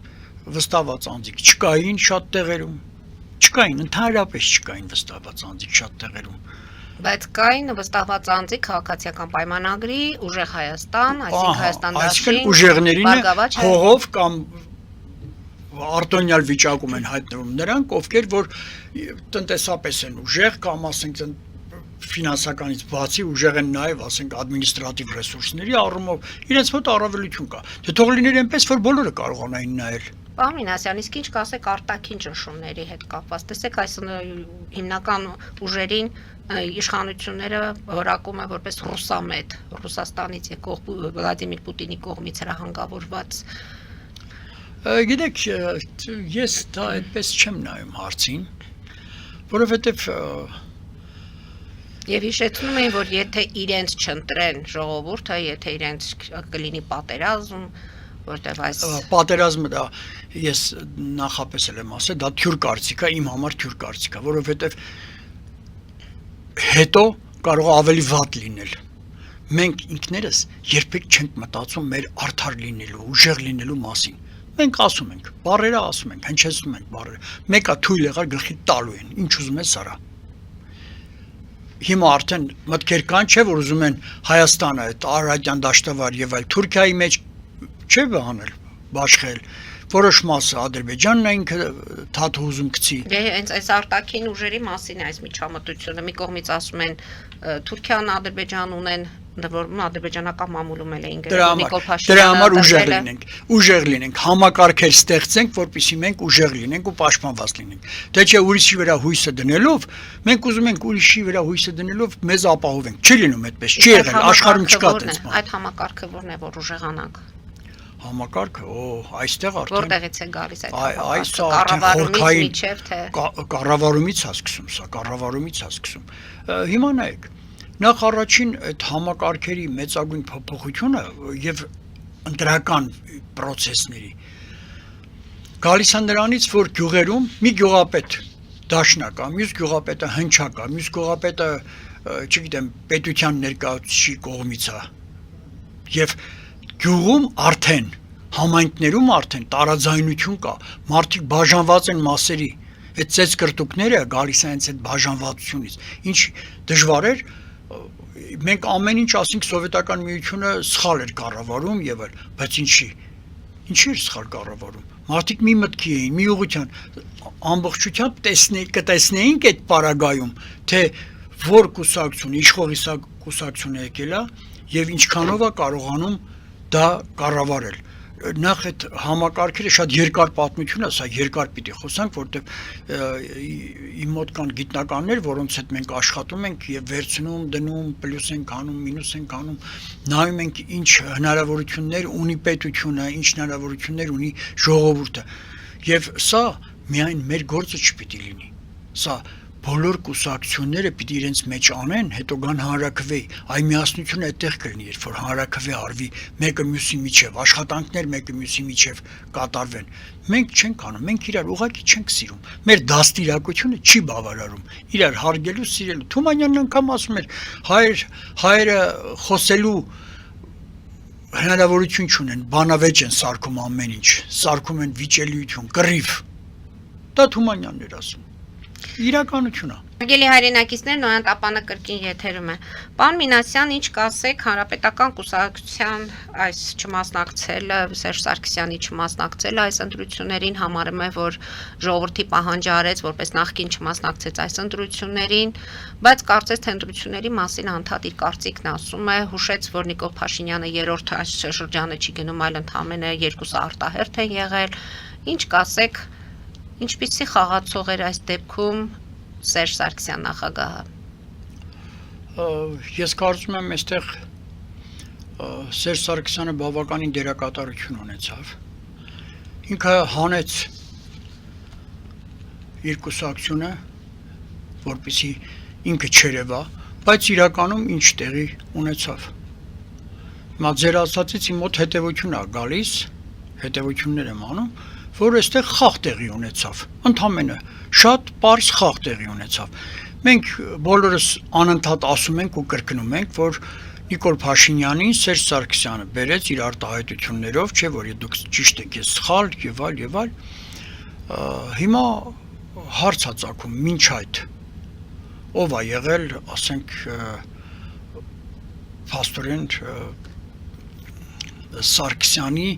[SPEAKER 2] վստահված անձիկ չկային շատ տեղերում, Չկային, ընդհանրապես չկային վստահված անձիկ շատ տեղերում։
[SPEAKER 1] Բայց կային վստահված անձի քաղաքացիական պայմանագրի ուժեղ Հայաստան, այսինքն Հայաստան դաշին,
[SPEAKER 2] այսինքն ուժեղներին
[SPEAKER 1] Բարգավաճ Հայաստան։
[SPEAKER 2] հողով կամ արտոնյալ վիճակում են հայտնվում նրանք, ովքեր որ տնտեսապես են ուժեղ կամ ասենք ֆինանսականից բացի ուժեղ են նաև, ասենք, ադմինիստրատիվ ռեսուրսների առումով իրենց մոտ առավելություն կա։ Դե թող լիներ այնպես, որ բոլորը կարողանային նայել։
[SPEAKER 1] Պարոն Մինասյան, իսկ ինչ կասեք արտաքին ճնշումների հետ կապված։ Տեսեք, այս հիմնական ուժերին իշխանությունները որակում են որպես ռուսամետ, Ռուսաստանից եկող Վլադիմիր Պուտինի կողմից հրահանգավորված։
[SPEAKER 2] Գիտեք, ես դա այդպես չեմ նայում հարցին, որովհետև
[SPEAKER 1] Եվ հիշեցնում էին, որ եթե իրենց չընտրեն ժողովուրդը, եթե իրենց կլինի պատերազմ, որտեղ այս
[SPEAKER 2] պատերազմը դա ես նախապես եմ ասել, դա թյուր կարծիք է, իմ համար թյուր կարծիք է, որովհետև հետո կարող է ավելի վատ լինել։ Մենք ինքներս երբեք չենք մտածում մեր արդար լինելու, ուժեղ լինելու մասին։ Մենք ասում ենք, բառերը ասում ենք, հնչեցնում ենք բառերը։ Մեկը թույլ եղար գլխի տալու են, ինչ ուզում ես արա։ Հիմա արդեն մտքեր կան, չէ, որ ուզում են Հայաստանը, այդ Արարատյան դաշտավար եւ այլ Թուրքիայի մեջ չէ բանել, բաշխել, որոշ մասը Ադրբեջանն է ինքը թաթու ուզում գցի։
[SPEAKER 1] Դե հենց այս արտաքին ուժերի մասին է այս միջամտությունը։ Մի կողմից ասում են Թուրքիան, Ադրբեջան ունեն, որ ադրբեջանական մամուլում էլ էին գրել Նիկոլ Փաշինյանը։
[SPEAKER 2] Դրա համար ուժեղ լինենք, համակարգեր ստեղծենք, որպեսզի մենք ուժեղ լինենք ու պաշտպանված լինենք։ Դե չէ ուրիշի վրա հույսը դնելով, մենք ուզում ենք ուրիշի վրա հույսը դնելով մեզ ապահովենք։ Չի լինում այդպես, չի եղել, աշխարհում չկա այդպես բան։
[SPEAKER 1] Այդ համակարգը որն է, որ ուժեղանանք։
[SPEAKER 2] Համակարգը, այստեղ արդեն
[SPEAKER 1] Որտեղից է գալիս այդ
[SPEAKER 2] այս
[SPEAKER 1] կառավարումից միջև թե
[SPEAKER 2] կառավարումից է սկսում, սա կառավարումից է սկսում։ Հիմա նայեք, նախ առաջին այդ համակարգերի մեծագույն փոփոխությունը եւ ընտրական process-ների գալիս է նրանից, որ գյուղերում մի գյուղապետ դաշնակ է, մյուս գյուղապետը հնչակ է, մյուս գյուղապետը, չգիտեմ, պետության ներկայացուցիչի կողմից է։ Եվ գյուղում արդեն համայնքներում արդեն տարաձայնություն կա, մարդիկ բաժանված են մասերի, այդ ծեծկրտուկները գալիս են այդ բաժանվածությունից, ինչ դժվար էր, մենք ամեն ինչ ասենք սովետական միությունը սխալ էր կառավարում եւ այլ, բայց ինչի էր սխալ կառավարում, մարդիկ մի մտքի էին, մի ուղղության, ամբողջությամբ կտեսնեինք այդ պարագայում, թե որ կուսակցություն, իշխող կուսակցությունը եկել է եւ ինչքանով է կարողանում դա կառավարել։ Նախ այդ համակարգերը շատ երկար պատմություն է, սա երկար պիտի խոսանք, որտեղ իմ մոտ կան գիտնականներ, որոնց հետ մենք աշխատում ենք եւ վերցնում, դնում, պլյուս ենք անում, մինուս ենք անում, նայում ենք ինչ հնարավորություններ ունի պետությունը, ինչ հնարավորություններ ունի ժողովուրդը։ Եվ սա միայն մեր գործը չպիտի լինի։ Սա բոլոր կուսակցությունները պիտի իրենց մեջ անեն, հետո գան հանրաքվեի, այ միասնությունը այդտեղ կլինի, երբ որ հանրաքվե արվի մեկը մյուսի միջև, աշխատանքներ մեկը մյուսի միջև կատարվեն։ Մենք չենք անում, մենք իրար ուղղակի չենք սիրում։ Մեր դաստիարակությունը չի բավարարում իրար հարգելու, սիրելու։ Թումանյանն անգամ ասում էր, հայերը խոսելու հնարավորություն չունեն, բանավեճ են սարքում ամեն ինչ, սարքում են վիճելիություն, կռիվ։ Դա Թումանյանն էր ասում։ Իրականություն է։
[SPEAKER 1] Հարգելի հայրենակիցներ, Նոյան տապանը կրկին եթերում է։ Պարոն Մինասյան, ինչ կասեք հանրապետական կուսակցության այս չմասնակցելը, Սերժ Սարգսյանի չմասնակցելը այս ընտրություններին համարում է, որ ժողովրդի պահանջը արեց, որպես նախկին չմասնակցեց այս ընտրություններին, բայց կարծես թե ընտրությունների մասին անդադ իր կարծիքն ասում է, հուշեց, որ Նիկոլ Փաշինյանը երրորդ այս շրջանը չի գնում, այլ ընդամենը երկուսը արտահերթ են եղել։ Ինչ կասեք, ինչպիսի խաղացող էր այս դեպքում Սերժ Սարգսյան նախագահը։
[SPEAKER 2] Ես կարծում եմ, այստեղ Սերժ Սարգսյանը բավականին դերակատարություն ունեցավ։ Ինքը հանեց իր կուսակցությունը, որպեսզի ինքը չերևա, բայց իրականում ինչ տեղի ունեցավ։ Հիմա ձեր ասածից իմ մոտ հետևություն է գալիս, հետևություններ եմ անում, որ այստեղ խաղ տեղի ունեցավ, ընդամենը շատ պարզ խաղ տեղի ունեցավ։ Մենք բոլորս անընդհատ ասում ենք ու կրկնում ենք, որ Նիկոլ Փաշինյանին Սերժ Սարգսյանը բերեց իր արտահայտություններով, չէ՞ որ դուք ճիշտ եք, ես սխալ եւ այլ։ Հիմա հարց է ծագում մինչ այդ ով է եղել, ասենք, փաստորեն Սարգսյանի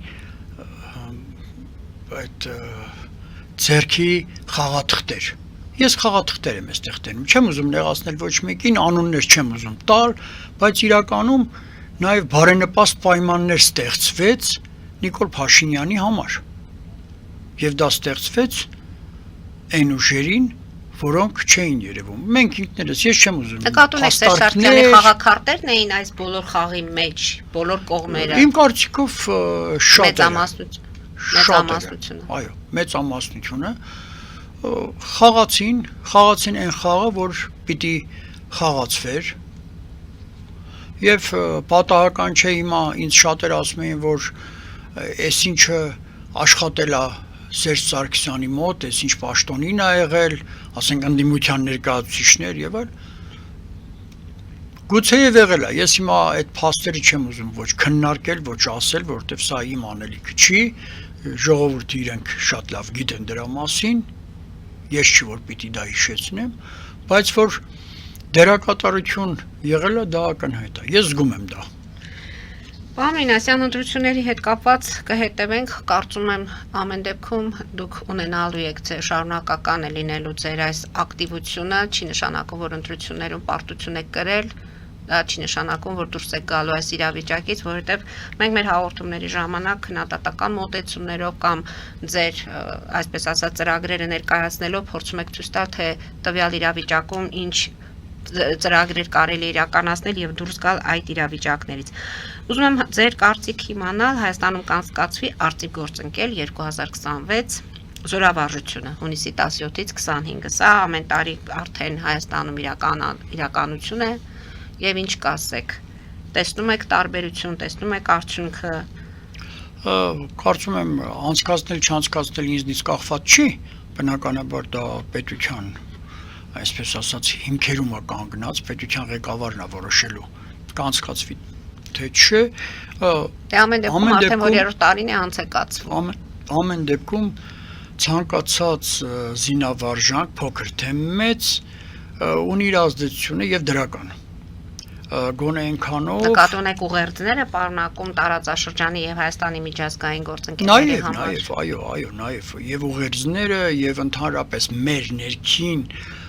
[SPEAKER 2] այդ ձերքի խաղաթղթեր։ Ես խաղաթղթեր եմ այստեղ տենում, չեմ ուզում նեղացնել ոչ մեկին, անուններ չեմ ուզում տալ, բայց իրականում նաև բարենպաստ պայմաններ ստեղծվեց Նիկոլ Փաշինյանի համար։ Եվ դա ստեղծվեց այն ուժերին, որոնք չէին երևում։ Մենք ինքներս, ես չեմ ուզում։
[SPEAKER 1] Նկատում եք Սարգսյանի խաղաքարտերն էին այս բոլոր խաղի մեջ, բոլոր կողմերը։
[SPEAKER 2] Իմ կարծիքով շատ
[SPEAKER 1] մեծամասնությունը։
[SPEAKER 2] Այո, մեծամասնությունը խաղացին այն խաղը, որ պիտի խաղացվեր։ Եվ պատահական չէ հիմա ինձ շատեր ասում էին, որ այս ինչը աշխատել է Սերժ Սարգսյանի մոտ, այս ինչ պաշտոնին է եղել, ասենք ընդդիմության ներկայացուցիչներ եւ այլ։ Գուցեև եղել է, ես հիմա այդ փաստերը չեմ ուզում ոչ քննարկել, ոչ ասել, որովհետեւ սա իմ անելիքը չի, ժողովուրդը իրենք շատ լավ գիտեն դրա մասին, ես չի որ պիտի դա հիշեցնեմ, բայց որ դերակատարություն եղել է, դա ակնհայտ է։ Ես զգում եմ դա։
[SPEAKER 1] Պարոն Մինասյան, ընտրությունների հետ կապված կհետևենք, կարծում եմ ամեն դեպքում դուք ունենալու եք ձեր շարունակական է լինելու ձեր այս ակտիվությունը, չի նշանակում, որ ընտրություններում պարտություն եք կրել, դա չի նշանակում, որ դուրս եք գալու այս իրավիճակից, որովհետև մենք մեր հաղորդումների ժամանակ քննադատական մոտեցումներով կամ ձեր, այսպես ասած, ծրագրերը ներկայացնելով փորձում եք ցույց տալ, թե տվյալ իրավիճակում ինչ ծրագրեր կարելի իրականացնել եւ դուրս գալ այդ իրավիճակներից։ Ուզում եմ ձեր կարծիք իմանալ, Հայաստանում կանցկացվի արծիվ գործընկել 2026 զորավարժությունը հունիսի 17-ից 25-ը։ Սա ամեն տարի արդեն Հայաստանում իրականություն է եւ ինչ կասեք։ Տեսնում եք տարբերություն, տեսնում եք արդյունքը։
[SPEAKER 2] Կարծում եմ անցկացնել չանցկացնել ինձնից կախված չի, բնականաբար դա պետության այսպես ասած հիմքերում է կանգնած, պետության ղեկավարն է որոշելու կանցկացվի թե չէ։
[SPEAKER 1] Դե ամեն դեպքում արդեն որ 3-րդ տարին է անցկացվում։
[SPEAKER 2] Ամեն դեպքում ցանկացած զինավարժանք, փոքր թե մեծ, ունի իր ազդեցությունը եւ դրական։ Գոնե այնքանով
[SPEAKER 1] նկատում եք ուղերձները պարունակում տարածաշրջանի եւ Հայաստանի միջազգային գործընկերների համար։
[SPEAKER 2] Նաեւ եւ ուղերձները եւ ընդհանրապես մեր ներքին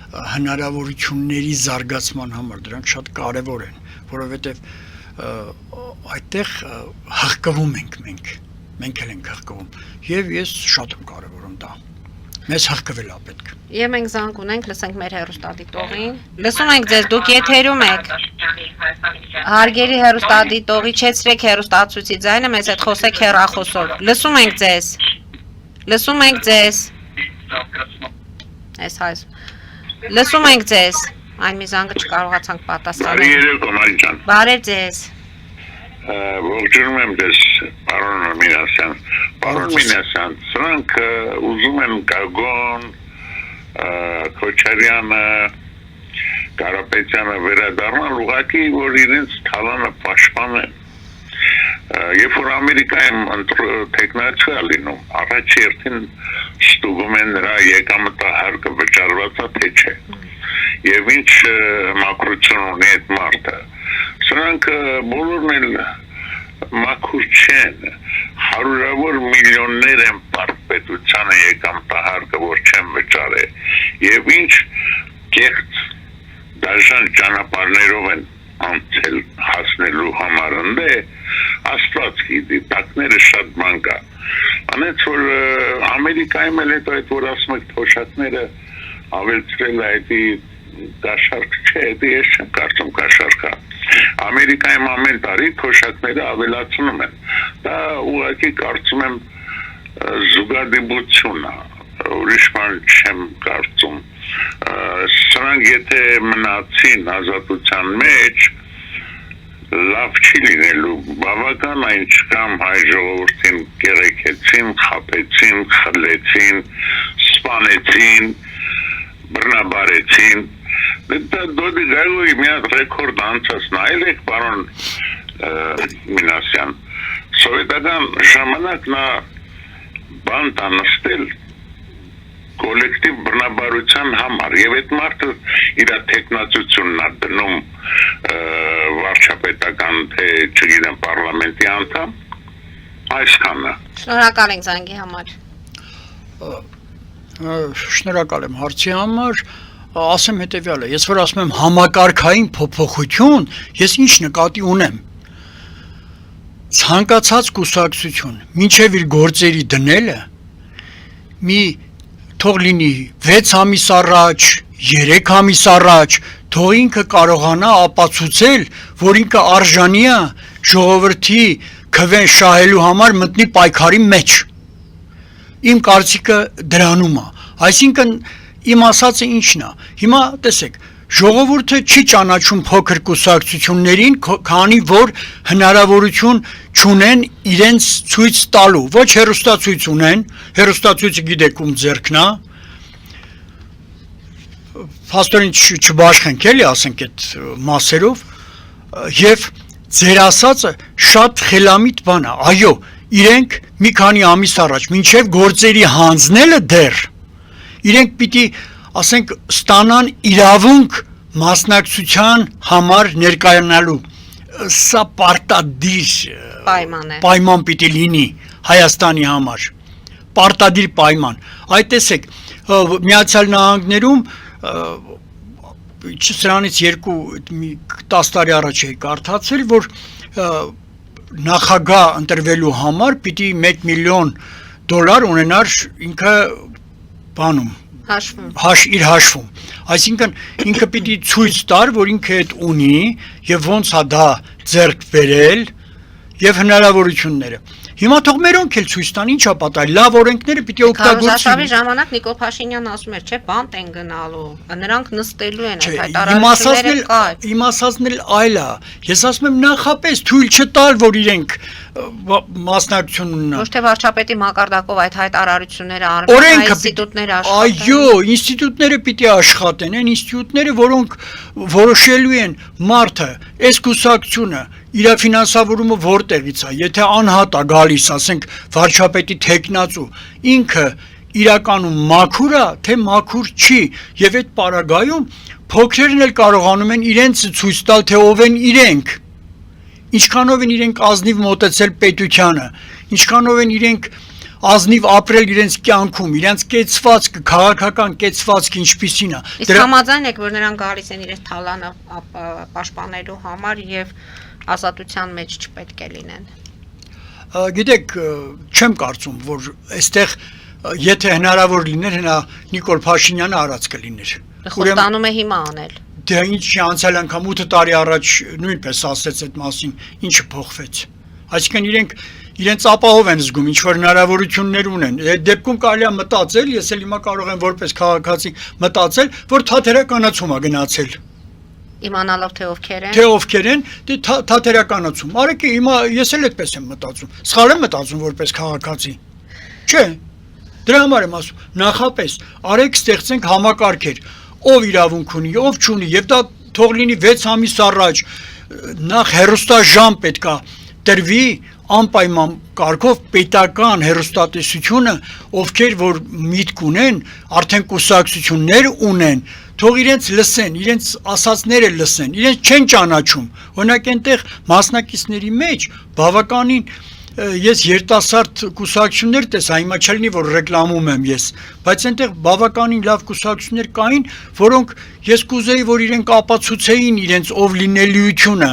[SPEAKER 2] հնարավորությունների զարգացման համար դրանք շատ կարևոր են, որովհետև այդտեղ հղկվում ենք մենք էլ ենք հղկվում եւ ես շատ եմ կարևորում դա։ Մեզ հղկվել է պետք։
[SPEAKER 1] Եվ մենք զանգ ունենք, լսենք մեր հեռուստադիտողին։ Լսում ենք ձեզ, դուք եթերում եք։ Հարգելի հեռուստադիտող, իջեցրեք հեռուստացույցի ձայնը, մեզ հետ խոսեք հեռախոսով։ Լսում ենք ձեզ։ Լսում ենք ձեզ։ Այս հայ Լսում ենք ձեզ, այն մի զանգը չկարողացանք պատասխանել։
[SPEAKER 8] Բարի երեկո,
[SPEAKER 1] Բարև ձեզ։
[SPEAKER 8] Ողջունում եմ ձեզ, պարոն Մինասյան։ Պարոն Մինասյան, սրանք ուզում եմ Գագոն, Քոչարյանը, Կարապետյանը վերադառնալ ուղղակի, որ իրենց թալանը պաշտպանեն։ Երբ որ Ամերիկայում տեխնացիա լինում, առաջ երթին ստուգում են նրա եկամտահարկը վճարված է թե չէ։ Եվ ինչ մաքրություն ունի այդ մարդը։ Սրանք բոլորն էլ մաքուր չեն, հարյուրավոր միլիոններ են պետությանը եկամտահարկը, որ չեն վճարել։ Եվ ինչ կեղծ դաժան ճանապարհներով են անցել հասնելու համար ընդե Աստված գիտի, տակները շատ բան կա։ Անեց որ Ամերիկայում էլ հետո այդ որ ասում եք թոշակները ավելցրել այդի կաշառք չէ, դա ես չեմ կարծում կաշառք է։ Ամերիկայում ամեն տարի թոշակները ավելացնում են։ Դա ուղղակի կարծում եմ զուգադիպություն է, ուրիշ բան չեմ կարծում։ Սրանք եթե մնացին ազատության մեջ լավ չի լինելու, բավական այն չկամ հայ ժողովրդին կերեկեցին, խապեցին, խլեցին, սպանեցին, բռնաբարեցին։ Դա դոդի գայլույի մի հատ ռեկորդ անցած նայել եք, պարոն Մինասյան, սովետական ժամանակ նա բանտ անստել կոլեկտիվ բռնաբարության համար եւ այդ մարդը իր տեխնացությունն է դնում վարչապետական թե չգիտեմ պարլամենտի անդամ այսքանը
[SPEAKER 1] Շնորհակալ ենք զանգի համար։
[SPEAKER 2] Շնորհակալ եմ հարցի համար, ասեմ հետեւյալը, ես որ ասում եմ համակարգային փոփոխություն, ես ինչ նկատի ունեմ։ Ցանկացած կուսակցություն, մինչև իր գործերի դնելը, մի թող լինի 6 ամիս առաջ, 3 ամիս առաջ, թող ինքը կարողանա ապացուցել, որ ինքը արժանի է ժողովրդի քվեն շահելու համար մտնի պայքարի մեջ։ Իմ կարծիքը դրանում է, այսինքն իմ ասածը ինչն է։ Հիմա տեսեք, ժողովուրդը չի ճանաչում փոքր կուսակցություններին, քանի որ հնարավորություն չունեն իրենց ցույց տալու։ Ոչ հերոստացույց ունեն, հերոստացույցը գիտեք ում ձեռքն է։ Փաստորեն չբաշխենք էլի, ասենք այդ մասերով, եւ ձեր ասածը շատ խելամիտ բան է։ Այո, իրենք մի քանի ամիս առաջ, մինչև գործերի հանձնելը դեռ, իրենք պիտի ասենք ստանան իրավունք մասնակցության համար ներկայանալու սա պարտադիր պայման պիտի լինի Հայաստանի համար պարտադիր պայման այդ տեսեք Միացյալ Նահանգներում սրանից 2-10 տարի առաջ էի կարդացել որ նախագահ ընտրվելու համար պիտի $1 միլիոն ունենար ինքը բանում իր հաշվում այսինքն ինքը պիտի ցույց տար որ ինքը այդ ունի եւ ոնց է դա ձեռք բերել եւ հնարավորությունները հիմա թող մերոնք էլ ցույց տան ինչա պատահել լավ օրենքները պիտի օգտագործվեն
[SPEAKER 1] Քարոզարշավի ժամանակ Նիկոլ Փաշինյանն ասում էր չէ բանտ են գնալու նրանք նստելու են այդ հայտարարությունները կար
[SPEAKER 2] Իմ ասածն էլ այլ է ես ասում եմ նախապես թույլ չտալ որ իրենք մասնակցություն ունենան
[SPEAKER 1] Ոչ թե վարչապետի մակարդակով այդ հայտարարությունները արվեն ինստիտուտները աշխատեն
[SPEAKER 2] Այո ինստիտուտները պիտի աշխատեն այն ինստիտուտները որոնք որոշելու են մարդը այս կուսակցությունը իր ֆինանսավորումը որտեղից է եթե անհատ է գալիս ասենք վարչապետի տեխնացու ինքը իրականում մաքուր է թե մաքուր չի եւ այդ պարագայում փոքրերն էլ կարողանում են իրենց ցույց տալ թե ով են իրենք ինչքանով են իրենք ազնիվ մոտեցել պետությանը ինչքանով են իրենք ազնիվ ապրել իրենց կյանքում իրենց կեցվածքը քաղաքական կեցվածքը ինչպիսին է
[SPEAKER 1] Իսկ համաձայն եք որ նրանք գալիս են իրենց թալանը պաշտպանելու համար եւ ազատության մեջ չպետք է լինեն
[SPEAKER 2] Գիտեք չեմ կարծում որ այստեղ եթե հնարավոր լիներ հնա Նիկոլ Փաշինյանը արած կլիներ
[SPEAKER 1] Խոստանում է հիմա անել
[SPEAKER 2] Դե ինչ անցյալ անգամ 8 տարի առաջ նույնպես ասեց այդ մասին ինչը փոխվեց Այսինքն իրենց ապահով են զգում ինչ որ հնարավորություններ ունեն այդ դեպքում կարելի է մտածել ես էլ հիմա կարող եմ որպես քաղաքացի մտածել որ թատերականացում է գնացել
[SPEAKER 1] Իմանալով թե ովքեր են
[SPEAKER 2] Թե ովքեր են դե թատերականացում Արեք հիմա ես էլ այդպես եմ մտածում Սխալ եմ մտածում որպես քաղաքացի Չէ Դրա համար եմ ասում նախապես արեք ստեղծենք համակարգեր ով իրավունք ունի ով չունի եւ դա թող լինի 6 ամիս առաջ նախ հերոստաժամ պետքա տրվի անպայման կարգով պետական հերոստատեսությունը ովքեր որ միտք ունեն արդեն կուսակցություններ ունեն թող իրենց լսեն իրենց ասածները լսեն իրենց չեն ճանաչում օրինակ այնտեղ մասնակիցների մեջ բավականին ես երիտասարդ կուսակցություններ տեսա հիմա չլինի որ ռեկլամում եմ ես բայց այնտեղ բավականին լավ կուսակցություններ կային որոնք ես կուզեի որ իրենք ապացուցեին իրենց ով լինելիությունը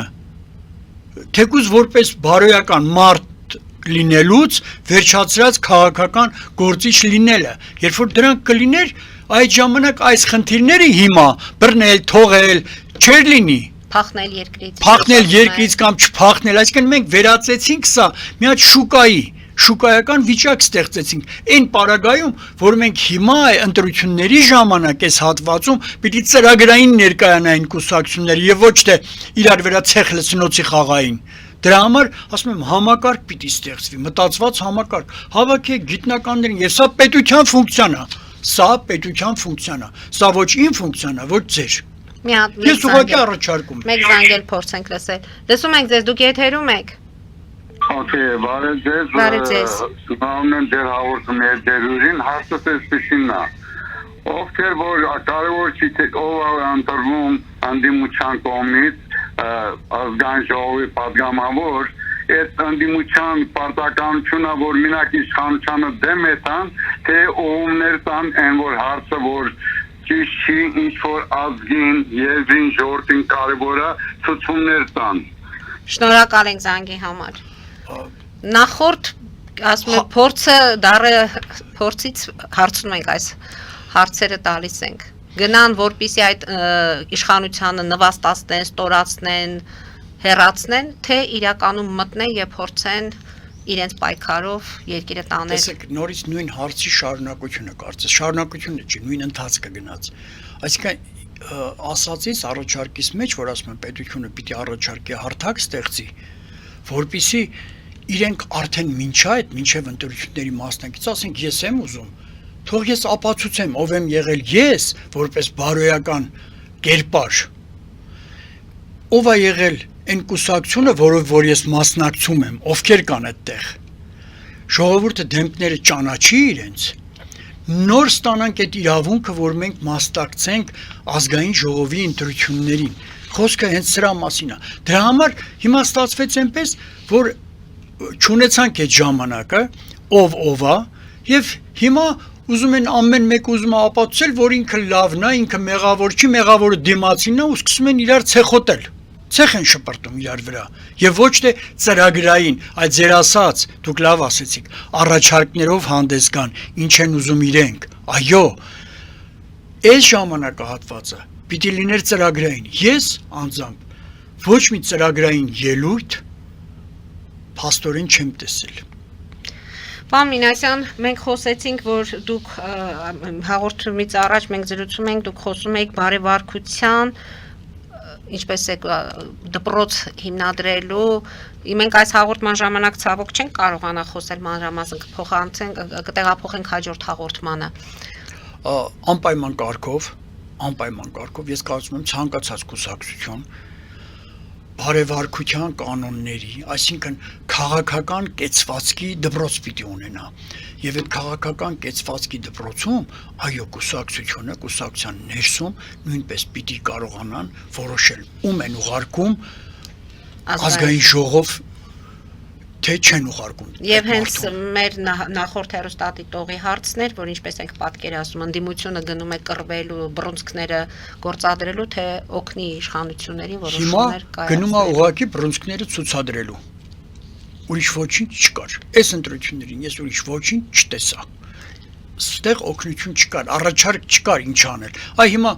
[SPEAKER 2] թեկուզ որպես բարոյական մարդ լինելուց վերջացրած քաղաքական գործիչ լինելը երբ որ դրանք կլիներ այդ ժամանակ այս խնդիրները հիմա բռնել թողել չեր լինի Փախնել երկրից կամ չփախնել, այսինքն մենք վերածեցինք սա մի հատ շուկայական վիճակ ստեղծեցինք։ Այն պարագայում, որ մենք հիմա ընտրությունների ժամանակ այս հատվածում պիտի ծրագրային ներկայանային կուսակցությունները եւ ոչ թե իրար վրա ցեխ լցնոցի խաղային։ Դրա համար ասում եմ համակարգ պիտի ստեղծվի, մտածված համակարգ։ Հավաքեք գիտնականներին, եւ սա պետության ֆունկցիան է։ Սա պետության ֆունկցիան է։ Սա ոչ իմ ֆունկցիան է, ոչ ձեր։ Ես ուղղակի առաջարկում եմ։
[SPEAKER 1] Մեկ զանգել փորձենք լսել։ Լսում ենք ձեզ, դուք եթերում եք։
[SPEAKER 9] Okay, բարև ձեզ։
[SPEAKER 1] Բարև ձեզ։
[SPEAKER 9] Սպասում եմ ձեր հաղորդումների դերուրին, հարցը այսպեսին է։ ովքեր որ կարևոր չի թե ով է ընտրվում անդիմության կողմից ազգային ժողովի падգամավոր այդ անդիմության պարտականությունը որ մենակ իշխանությանը դեմ էտան թե ողումներ տան այն որ հարցը որ ճիշտ չի ինչ որ ազգին եզին ժողովրդին կարևորը ցուցումներ տան
[SPEAKER 1] Շնորհակալ ենք զանգի համար։ Նախորդ ասում եմ փորձից հարցնում ենք այս հարցերը տալիս ենք։ Գնան որպիսի այդ իշխանությանը նվաստացնեն, ստորացնեն, հեռացնեն, թե իրականում մտնեն եւ փորձեն իրենց պայքարով երկիրը տանել։
[SPEAKER 2] Տեսեք, նորից նույն հարցի շարունակությունը կարծես, շարունակությունը չի, նույն ընթացքը գնաց։ Այսինքն ասածից առաջարկից մեջ, որ ասում են պետությունը պիտի առաջարկի հարթակ ստեղծի, որպիսի իրենք արդեն մինչև ընտրությունների մասնակից ասենք ես եմ ուզում, թող ես ապացուցեմ, ով եմ եղել ես, որպես բարոյական կերպար, ով է եղել այն կուսակցությունը, որով որ ես մասնակցում եմ, ովքեր կան այդտեղ, ժողովուրդը դեմքները ճանաչի իրենց, նոր ստանանք այդ իրավունքը, որ մենք մասնակցենք ազգային ժողովի ընտրություններին, խոսքը հենց սրա մասին է, դրա համար հիմա ստացվեց այնպես, որ չունեցանք այդ ժամանակը, ով է, և հիմա ուզում են ամեն մեկ ուզում է ապացուցել, որ ինքը լավն է, ինքը մեղավոր չի, մեղավորը դիմացինն է ու սկսում են իրար ցեխոտել, ցեխ են շպրտում իրար վրա, և ոչ թե ծրագրային, այդ ձեր ասած, դուք լավ ասեցիք, առաջարկներով հանդես գան, ինչ են ուզում իրենք, այո, այս ժամանակահատվածը պիտի լիներ ծրագրային, ես անձամբ ոչ մի ծրագրային ելույթ փաստորեն չեմ տեսել։
[SPEAKER 1] Պարոն Մինասյան, մենք խոսեցինք, որ դուք հաղորդումից առաջ մենք զրուցում ենք, դուք խոսում եք բարեվարկության, ինչպես է դպրոց հիմնադրելու, մենք այս հաղորդման ժամանակ ցավոք չենք կարողանա խոսել մանրամասն, կտեղափոխենք հաջորդ հաղորդմանը։
[SPEAKER 2] Անպայման կարգով, ես կարծում եմ ցանկացած կուսակցություն բարեվարկության կանոնների, այսինքն քաղաքական կեցվածքի դպրոց պիտի ունենա, եւ այդ քաղաքական կեցվածքի դպրոցում, այո, կուսակցության ներսում նույնպես պիտի կարողանան որոշել ում են ուղարկում ազգային ժողով, թե չեն ուղարկում։
[SPEAKER 1] Եվ հենց մեր նախորդ հեռուստատիտողի հարցն էր, որ ինչպես ենք պատկերացնում, ընդդիմությունը գնում է կռվելու, բռունցքները գործադրելու, թե օգնի իշխանություններին որոշումներ կայացնել։
[SPEAKER 2] Հիմա գնում է ուղղակի բռունցքները ցուցադրելու։ Ուրիշ ոչինչ չկար։ Այս ընտրություններին ես ուրիշ ոչինչ չտեսա։ Ստեղ օգնություն չկար, առաջարկ չկար ինչ անել։ Այ հիմա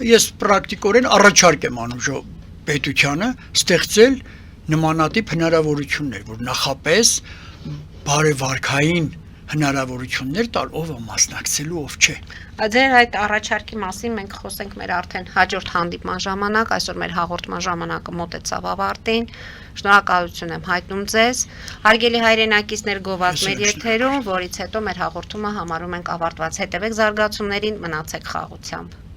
[SPEAKER 2] ես պրակտիկորեն առաջարկ եմ անում պետությանը ստեղծել նմանատիպ հնարավորություններ, որ նախապես բարեվարկային հնարավորություններ տալ, ով է մասնակցելու, ով չէ։
[SPEAKER 1] Ձեր այդ առաջարկի մասին մենք խոսենք մեր արդեն հաջորդ հանդիպման ժամանակ, այսօր մեր հաղորդման ժամանակը մոտեցավ ավարտին։ Շնորհակալություն եմ հայտնում ձեզ։ Հարգելի հայրենակիցներ, գովաց մեր եթերում, որից հետո մեր հաղորդումը համարում ենք ավարտված։ Հետևեք զարգացումներին, մնացեք խաղաղությամբ։